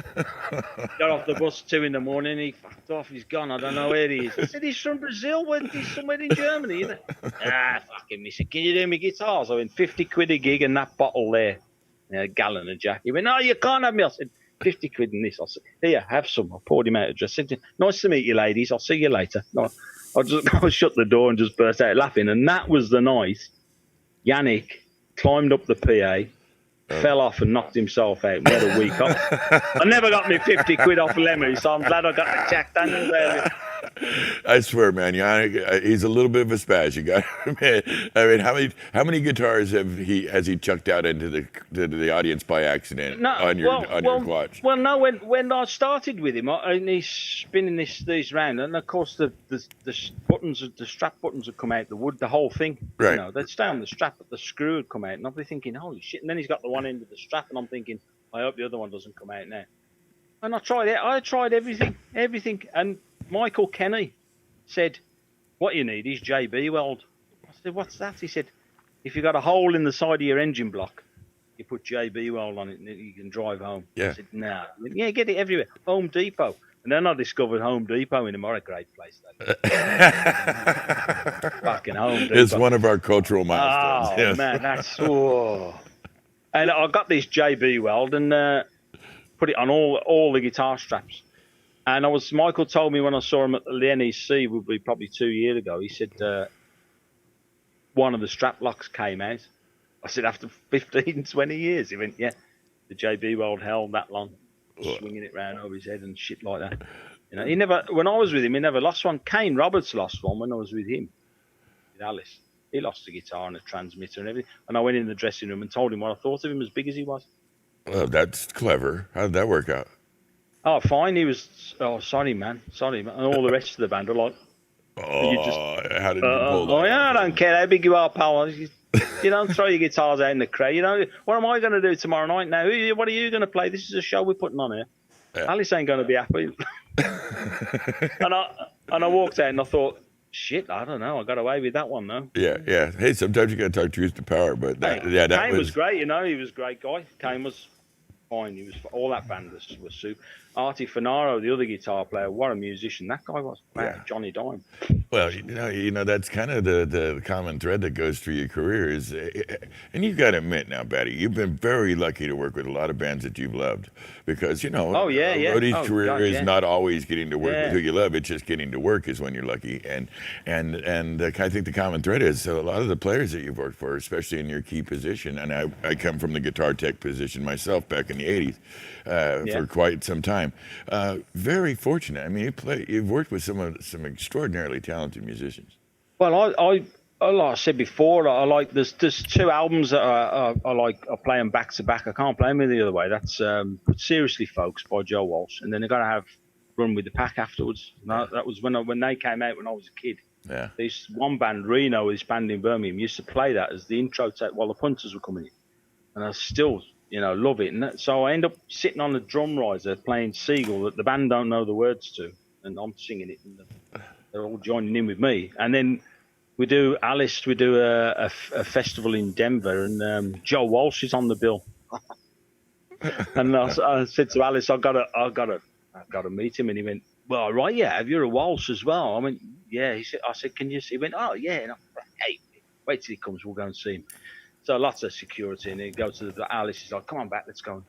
Speaker 3: Got off the bus 2 a.m, he fucked off, he's gone, I don't know where he is. I said, he's from Brazil, he's somewhere in Germany, isn't it? Fucking me. He said, can you do me guitars? I went, 50 quid a gig and that bottle there. A gallon of Jack. He went, no, you can't have me. I said, 50 quid in this. I said, here, have some. I poured him out a dress. I said, nice to meet you, ladies. I'll see you later. No, I shut the door and just burst out laughing. And that was the night Yannick climbed up the PA, fell off and knocked himself out. We had a week off. I never got me 50 quid off Lemmy, so I'm glad I got the Jack Daniels earlier.
Speaker 1: I swear, man, Yannick, he's a little bit of a spaz. You got, I mean, how many guitars has he chucked out into the audience by accident on your watch?
Speaker 3: Well, no, when I started with him, and he's spinning these round, and of course the buttons, the strap buttons would come out the wood, the whole thing.
Speaker 1: Right.
Speaker 3: You know, they'd stay on the strap, but the screw would come out, and I'd be thinking, holy shit! And then he's got the one end of the strap, and I'm thinking, I hope the other one doesn't come out now. And I tried everything, and Michael Kenny said, what you need is JB weld. I said, what's that? He said, if you've got a hole in the side of your engine block, you put JB weld on it and you can drive home.
Speaker 1: Yeah.
Speaker 3: I said, nah. Yeah, get it everywhere. Home Depot. And then I discovered Home Depot in a great place. Fucking Home Depot.
Speaker 1: It's one of our cultural milestones.
Speaker 3: Oh, yes. Man, that's... Oh. And I got this JB weld and put it on all the guitar straps. And Michael told me when I saw him at the NEC, would be probably 2 years ago, he said one of the strap locks came out. I said, after 15, 20 years? He went, yeah, the JB weld held that long, swinging it round over his head and shit like that. You know, when I was with him, he never lost one. Kane Roberts lost one when I was with him, with Alice. He lost the guitar and the transmitter and everything. And I went in the dressing room and told him what I thought of him, as big as he was.
Speaker 1: Well, that's clever. How did that work out?
Speaker 3: Oh, fine. He was, sorry, man. And all the rest of the band are like,
Speaker 1: how did you pull that?
Speaker 3: Oh, yeah, I don't care how big you are, pal. You don't throw your guitars out in the crowd. You know, what am I going to do tomorrow night now? What are you going to play? This is a show we're putting on here. Yeah. Alice ain't going to be happy. and I walked out and I thought, Shit, I don't know. I got away with that one though.
Speaker 1: Yeah, yeah. Hey, sometimes you got to talk truth to power, but that,
Speaker 3: Hey,
Speaker 1: yeah, that
Speaker 3: Kane was great. You know, he was a great guy. Kane was fine. He was all that band was super. Artie Finaro, the other guitar player, what a musician that guy was. Wow,
Speaker 1: Yeah.
Speaker 3: Johnny Dime.
Speaker 1: Well, you know that's kind of the common thread that goes through your career is, and you've got to admit now, Batty, you've been very lucky to work with a lot of bands that you've loved, because
Speaker 3: Oh, yeah, yeah.
Speaker 1: a roadie's
Speaker 3: Oh,
Speaker 1: career
Speaker 3: God,
Speaker 1: is
Speaker 3: yeah.
Speaker 1: not always getting to work with
Speaker 3: Yeah.
Speaker 1: who you love. It's just getting to work is when you're lucky, and I think the common thread is, so a lot of the players that you've worked for, especially in your key position, and I come from the guitar tech position myself back in the '80s for quite some time. Very fortunate. I mean, you've worked with some extraordinarily talented musicians.
Speaker 3: Well, I like I said before, I like there's 2 albums that I play them back to back. I can't play them the other way. That's Seriously Folks by Joe Walsh, and then I got to have Run with the Pack afterwards. That was when they came out when I was a kid.
Speaker 1: Yeah.
Speaker 3: This one band, Reno, this band in Birmingham, used to play that as the intro tape while the Punters were coming in, and I still love it. And so I end up sitting on the drum riser playing Seagull that the band don't know the words to, and I'm singing it, and they're all joining in with me, and then. We do Alice. We do a festival in Denver, and Joe Walsh is on the bill. And I said to Alice, "I gotta meet him." And he went, "Well, right, yeah. Have you a Walsh as well?" I went, "Yeah." I said, "Can you see?" He went, "Oh, yeah." And I went, "Hey, wait till he comes. We'll go and see him." So lots of security, and he goes to the Alice. He's like, "Come on back. Let's go and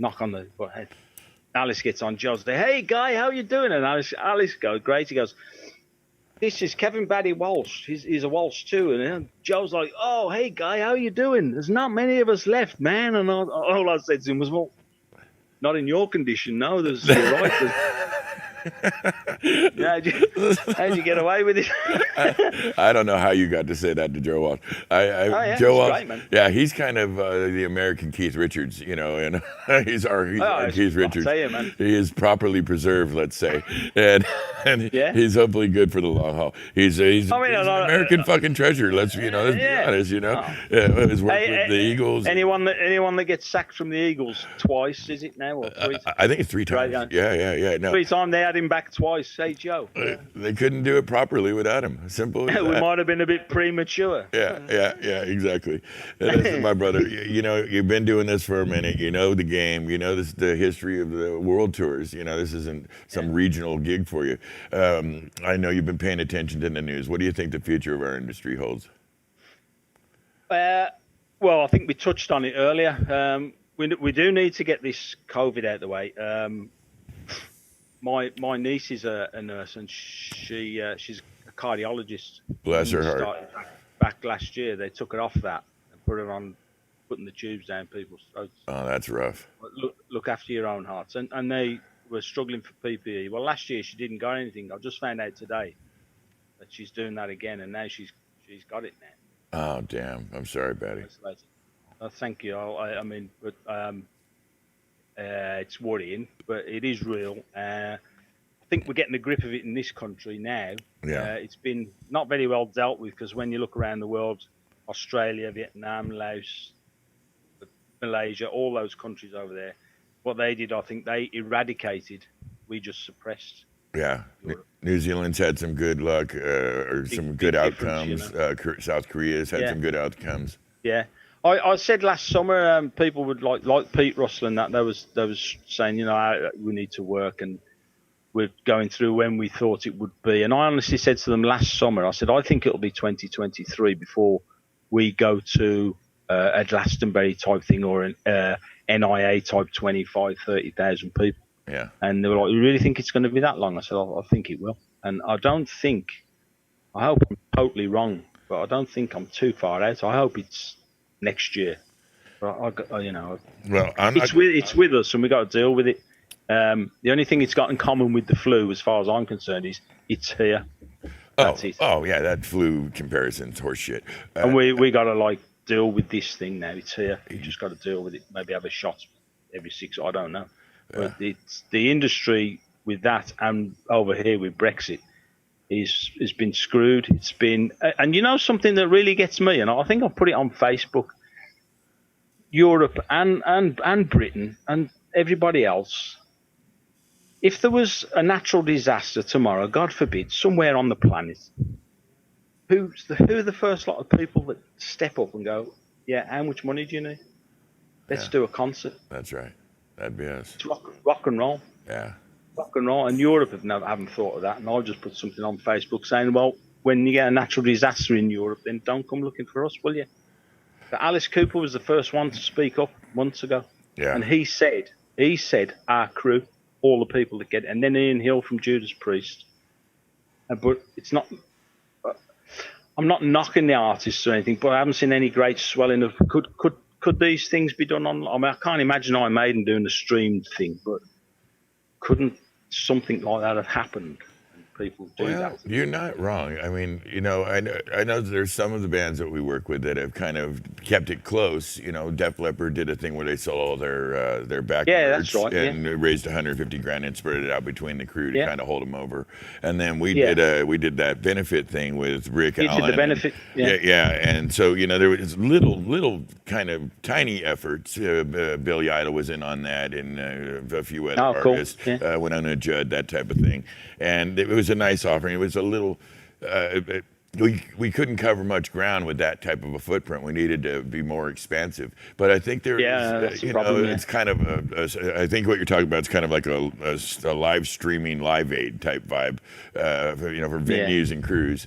Speaker 3: knock on the head." Alice gets on. Joe's there. "Hey, guy, how you doing?" And Alice goes, "Great." He goes, "This is Kevin Batty Walsh. He's a Walsh too." And Joe's like, "Oh, hey, guy, how you doing? There's not many of us left, man." And all I said to him was, "Well, not in your condition, no. You're right." How'd you get away with it?
Speaker 1: I don't know how you got to say that to Joe Walsh.
Speaker 3: Yeah,
Speaker 1: Joe
Speaker 3: he's
Speaker 1: Walsh,
Speaker 3: great, man.
Speaker 1: yeah, he's kind of the American Keith Richards, and he's our Keith Richards.
Speaker 3: I'll tell you, man.
Speaker 1: He is properly preserved, let's say, and he's hopefully good for the long haul. He's an American fucking treasure. Let's be honest. His work with the Eagles.
Speaker 3: Anyone that gets sacked from the Eagles twice, is it now or 3?
Speaker 1: I think it's 3 times.
Speaker 3: Right,
Speaker 1: yeah. No,
Speaker 3: 3 times they had him back twice. Hey, Joe.
Speaker 1: They couldn't do it properly without him. Simple as that.
Speaker 3: We might have been a bit premature.
Speaker 1: Yeah, exactly. Listen, my brother, you've been doing this for a minute. You know the game. You know the history of the world tours. This isn't some regional gig for you. I know you've been paying attention to the news. What do you think the future of our industry holds?
Speaker 3: Well, I think we touched on it earlier. We do need to get this COVID out of the way. My niece is a nurse, and she's a cardiologist.
Speaker 1: Bless her heart.
Speaker 3: Back last year, they took her off that and put her on putting the tubes down people's throats.
Speaker 1: Oh, that's rough.
Speaker 3: Look after your own hearts. And they were struggling for PPE. Well, last year she didn't got anything. I just found out today that she's doing that again, and now she's got it now.
Speaker 1: Oh, damn. I'm sorry, Batty.
Speaker 3: Thank you. I mean, but it's worrying, but it is real. I think we're getting the grip of it in this country now.
Speaker 1: Yeah.
Speaker 3: It's been not very well dealt with, because when you look around the world, Australia, Vietnam, Laos, Malaysia, all those countries over there, what they did, I think they eradicated. We just suppressed.
Speaker 1: Yeah. New Zealand's had some good luck, or some good outcomes. South Korea's had some good outcomes.
Speaker 3: Yeah. I said last summer, people would like Pete Russell and that. They was saying, we need to work, and we're going through when we thought it would be. And I honestly said to them last summer, I said, I think it'll be 2023 before we go to a Glastonbury type thing, or an NIA type 25, 30,000 people.
Speaker 1: Yeah.
Speaker 3: And they were like, "You really think it's going to be that long?" I said, I think it will. And I hope I'm totally wrong, but I don't think I'm too far out. I hope it's next year. But it's with us, and we got to deal with it. The only thing it's got in common with the flu, as far as I'm concerned, is it's here. That's it.
Speaker 1: Oh yeah, that flu comparison's horseshit.
Speaker 3: And we got to deal with this thing now. It's here. You just got to deal with it. Maybe have a shot every 6. I don't know. But it's the industry with that, and over here with Brexit, has been screwed. It's been, and something that really gets me, and I think I put it on Facebook. Europe and Britain and everybody else if there was a natural disaster tomorrow, God forbid, somewhere on the planet, who are the first lot of people that step up and go, yeah, how much money do you need? Let's do a concert.
Speaker 1: That's right. That'd be us.
Speaker 3: It's rock and roll.
Speaker 1: Yeah.
Speaker 3: Rock and roll. And Europe haven't thought of that. And I just put something on Facebook saying, well, when you get a natural disaster in Europe, then don't come looking for us, will you? But Alice Cooper was the first one to speak up months ago.
Speaker 1: Yeah.
Speaker 3: And he said, our crew, all the people that get it. And then Ian Hill from Judas Priest. But it's not... I'm not knocking the artists or anything, but I haven't seen any great swelling of... Could these things be done on... I mean, I can't imagine Iron Maiden doing the streamed thing, but couldn't something like that have happened? People do that.
Speaker 1: You're not wrong. I mean, you know, I know there's some of the bands that we work with that have kind of kept it close. You know, Def Leppard did a thing where they sold all their back
Speaker 3: that's right,
Speaker 1: and raised 150 grand and spread it out between the crew to kind of hold them over. And then we did that benefit thing with Rick Allen.
Speaker 3: Did the benefit,
Speaker 1: and so you know there was little kind of tiny efforts. Billy Idol was in on that, and a few other artists. Winona Judd, that type of thing, and it was a nice offering. It was a little, we couldn't cover much ground with that type of a footprint. We needed to be more expansive. But I think there is, you know, it's kind of I think what you're talking about is kind of like a live streaming Live Aid type vibe, you know, for venues and crews.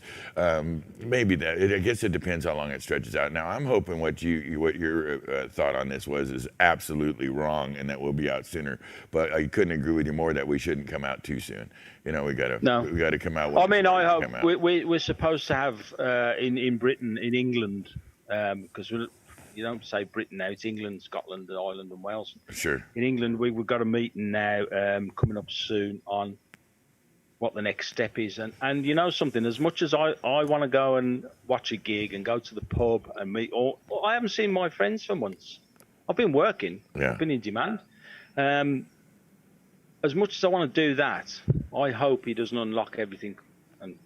Speaker 1: Maybe I guess it depends how long it stretches out. Now I'm hoping what your thought on this is absolutely wrong, and that we'll be out sooner. But I couldn't agree with you more that we shouldn't come out too soon. You know, we got to come out.
Speaker 3: I mean, I hope we're supposed to have in Britain, in England, because you don't say Britain now; it's England, Scotland, Ireland, and Wales.
Speaker 1: Sure.
Speaker 3: In England, we've got a meeting now coming up soon on what the next step is, and you know something. As much as I want to go and watch a gig and go to the pub and meet, or I haven't seen my friends for months. I've been working. I've been in demand. As much as I want to do that, I hope he doesn't unlock everything and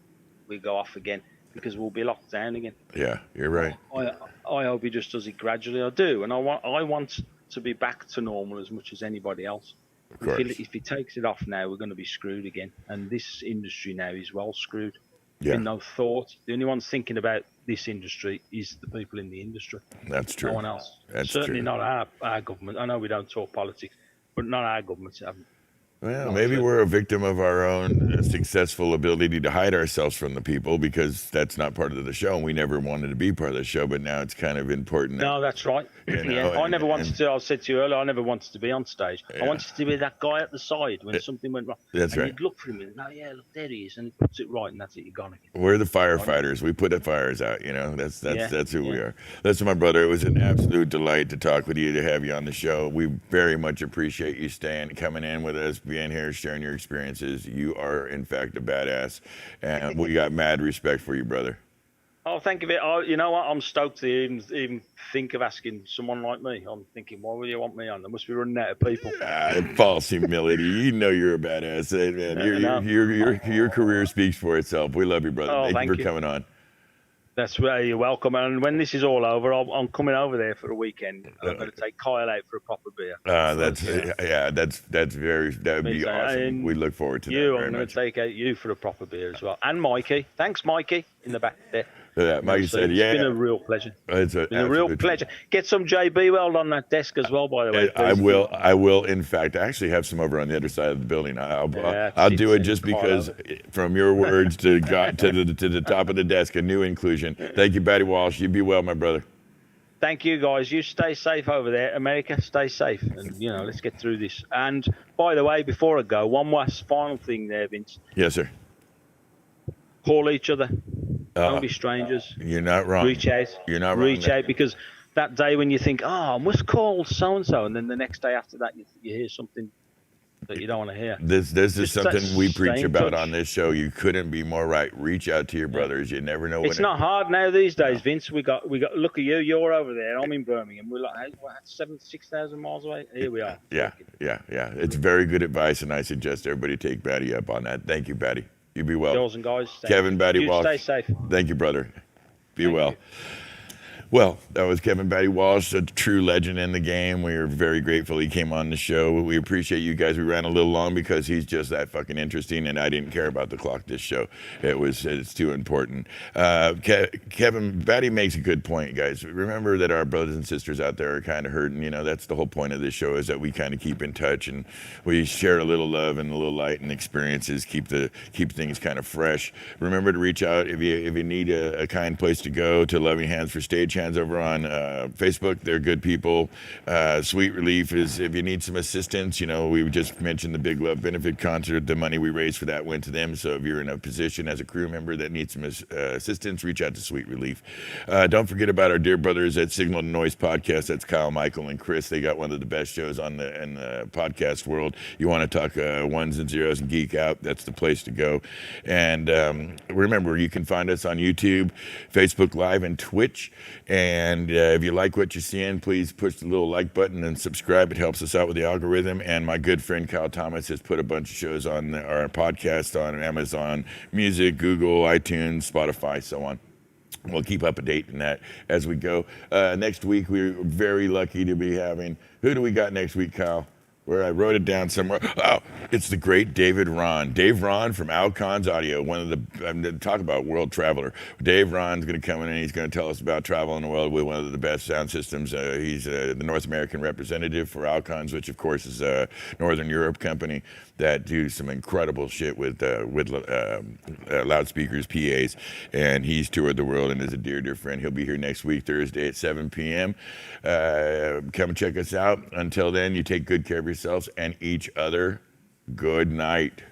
Speaker 3: we go off again, because we'll be locked down again.
Speaker 1: Yeah, you're right.
Speaker 3: I hope he just does it gradually. I do, and I want to be back to normal as much as anybody else.
Speaker 1: Of course.
Speaker 3: If he takes it off now, we're going to be screwed again. And this industry now is well screwed.
Speaker 1: Yeah.
Speaker 3: Been no thought. The only ones thinking about this industry is the people in the industry.
Speaker 1: That's true.
Speaker 3: No one else.
Speaker 1: That's
Speaker 3: Certainly
Speaker 1: true.
Speaker 3: not our government. I know we don't talk politics, but not our governments haven't.
Speaker 1: Well, maybe we're a victim of our own successful ability to hide ourselves from the people, because that's not part of the show, and we never wanted to be part of the show, but now it's kind of important.
Speaker 3: No, that's right.
Speaker 1: You know,
Speaker 3: I never wanted to. I said to you earlier, I never wanted to be on stage. I wanted to be that guy at the side when something went wrong.
Speaker 1: That's right.
Speaker 3: You'd look for him and look, there he is, and he puts it right, and that's it. You're gone again.
Speaker 1: We're the firefighters. We put the fires out. You know, that's who we are. Listen, my brother, it was an absolute delight to talk with you, to have you on the show. We very much appreciate you coming in with us, being here, sharing your experiences. You are, in fact, a badass, and we got mad respect for you, brother.
Speaker 3: Oh, thank you. You know what? I'm stoked to even think of asking someone like me. I'm thinking, why would you want me on? They must be running out of people.
Speaker 1: False humility. You know you're a badass, man. Your career speaks for itself. We love you, brother.
Speaker 3: Oh,
Speaker 1: thank you for coming on.
Speaker 3: That's where you're welcome. And when this is all over, I'm coming over there for a weekend. I'm going to take Kyle out for a proper beer.
Speaker 1: That would be awesome. We look forward to that.
Speaker 3: I'm going to take out you for a proper beer as well. And Mikey. Thanks, Mikey, in the back there.
Speaker 1: Yeah, Mikey said,
Speaker 3: it's been a real pleasure.
Speaker 1: It's been
Speaker 3: a real pleasure. Get some JB Weld on that desk as well, by the way.
Speaker 1: I will. In fact, I actually have some over on the other side of the building. I'll do it just because, from your words to the top of the desk, a new inclusion. Thank you, Batty Walsh. You be well, my brother.
Speaker 3: Thank you, guys. You stay safe over there. America, stay safe. And, let's get through this. And, by the way, before I go, one last final thing there, Vince.
Speaker 1: Yes, sir.
Speaker 3: Call each other. Don't be strangers.
Speaker 1: You're not wrong.
Speaker 3: Reach out.
Speaker 1: You're not wrong.
Speaker 3: Reach out, because that day when you think, I must call so-and-so, and then the next day after that you hear something that you don't want to hear. This is
Speaker 1: something we preach about on this show. You couldn't be more right. Reach out to your brothers. You never know when
Speaker 3: it's not hard now these days, Vince. We got look at you. You're over there. I'm in Birmingham. We're like 6,000 miles away. Here we are.
Speaker 1: Yeah. It's very good advice, and I suggest everybody take Batty up on that. Thank you, Batty. You be well.
Speaker 3: Girls and guys.
Speaker 1: Kevin, Batty, Walsh.
Speaker 3: Stay safe.
Speaker 1: Thank you, brother. Be well. Well, that was Kevin Batty Walsh, a true legend in the game. We are very grateful he came on the show. We appreciate you guys. We ran a little long because he's just that fucking interesting, and I didn't care about the clock this show. It's too important. Kevin Batty makes a good point, guys. Remember that our brothers and sisters out there are kind of hurting. You know, that's the whole point of this show, is that we kind of keep in touch and we share a little love and a little light and experiences, keep things kind of fresh. Remember to reach out if you need a kind place to go, to Loving Hands for Stage Hands over on Facebook. They're good people. Sweet Relief is, if you need some assistance, you know, we just mentioned the Big Love benefit concert. The money we raised for that went to them. So if you're in a position as a crew member that needs some assistance, reach out to Sweet Relief. Don't forget about our dear brothers at Signal to Noise podcast. That's Kyle, Michael, and Chris. They got one of the best shows in the podcast world. You want to talk ones and zeros and geek out, that's the place to go. And remember, you can find us on YouTube, Facebook Live, and Twitch. And if you like what you're seeing, please push the little like button and subscribe. It helps us out with the algorithm. And my good friend Kyle Thomas has put a bunch of shows on our podcast on Amazon Music, Google, iTunes, Spotify, so on. We'll keep up to date in that as we go. Next week, we're very lucky to be having, who do we got next week, Kyle? Where I wrote it down somewhere. Oh, it's the great David Ron. Dave Ron from Alcon's Audio, one of the, talk about world traveler. Dave Ron's going to come in and he's going to tell us about travel in the world with one of the best sound systems. He's the North American representative for Alcon's, which of course is a Northern Europe company that do some incredible shit with loudspeakers, PAs, and he's toured the world and is a dear friend. He'll be here next week, Thursday at 7 p.m. Come check us out. Until then, you take good care of yourselves and each other. Good night.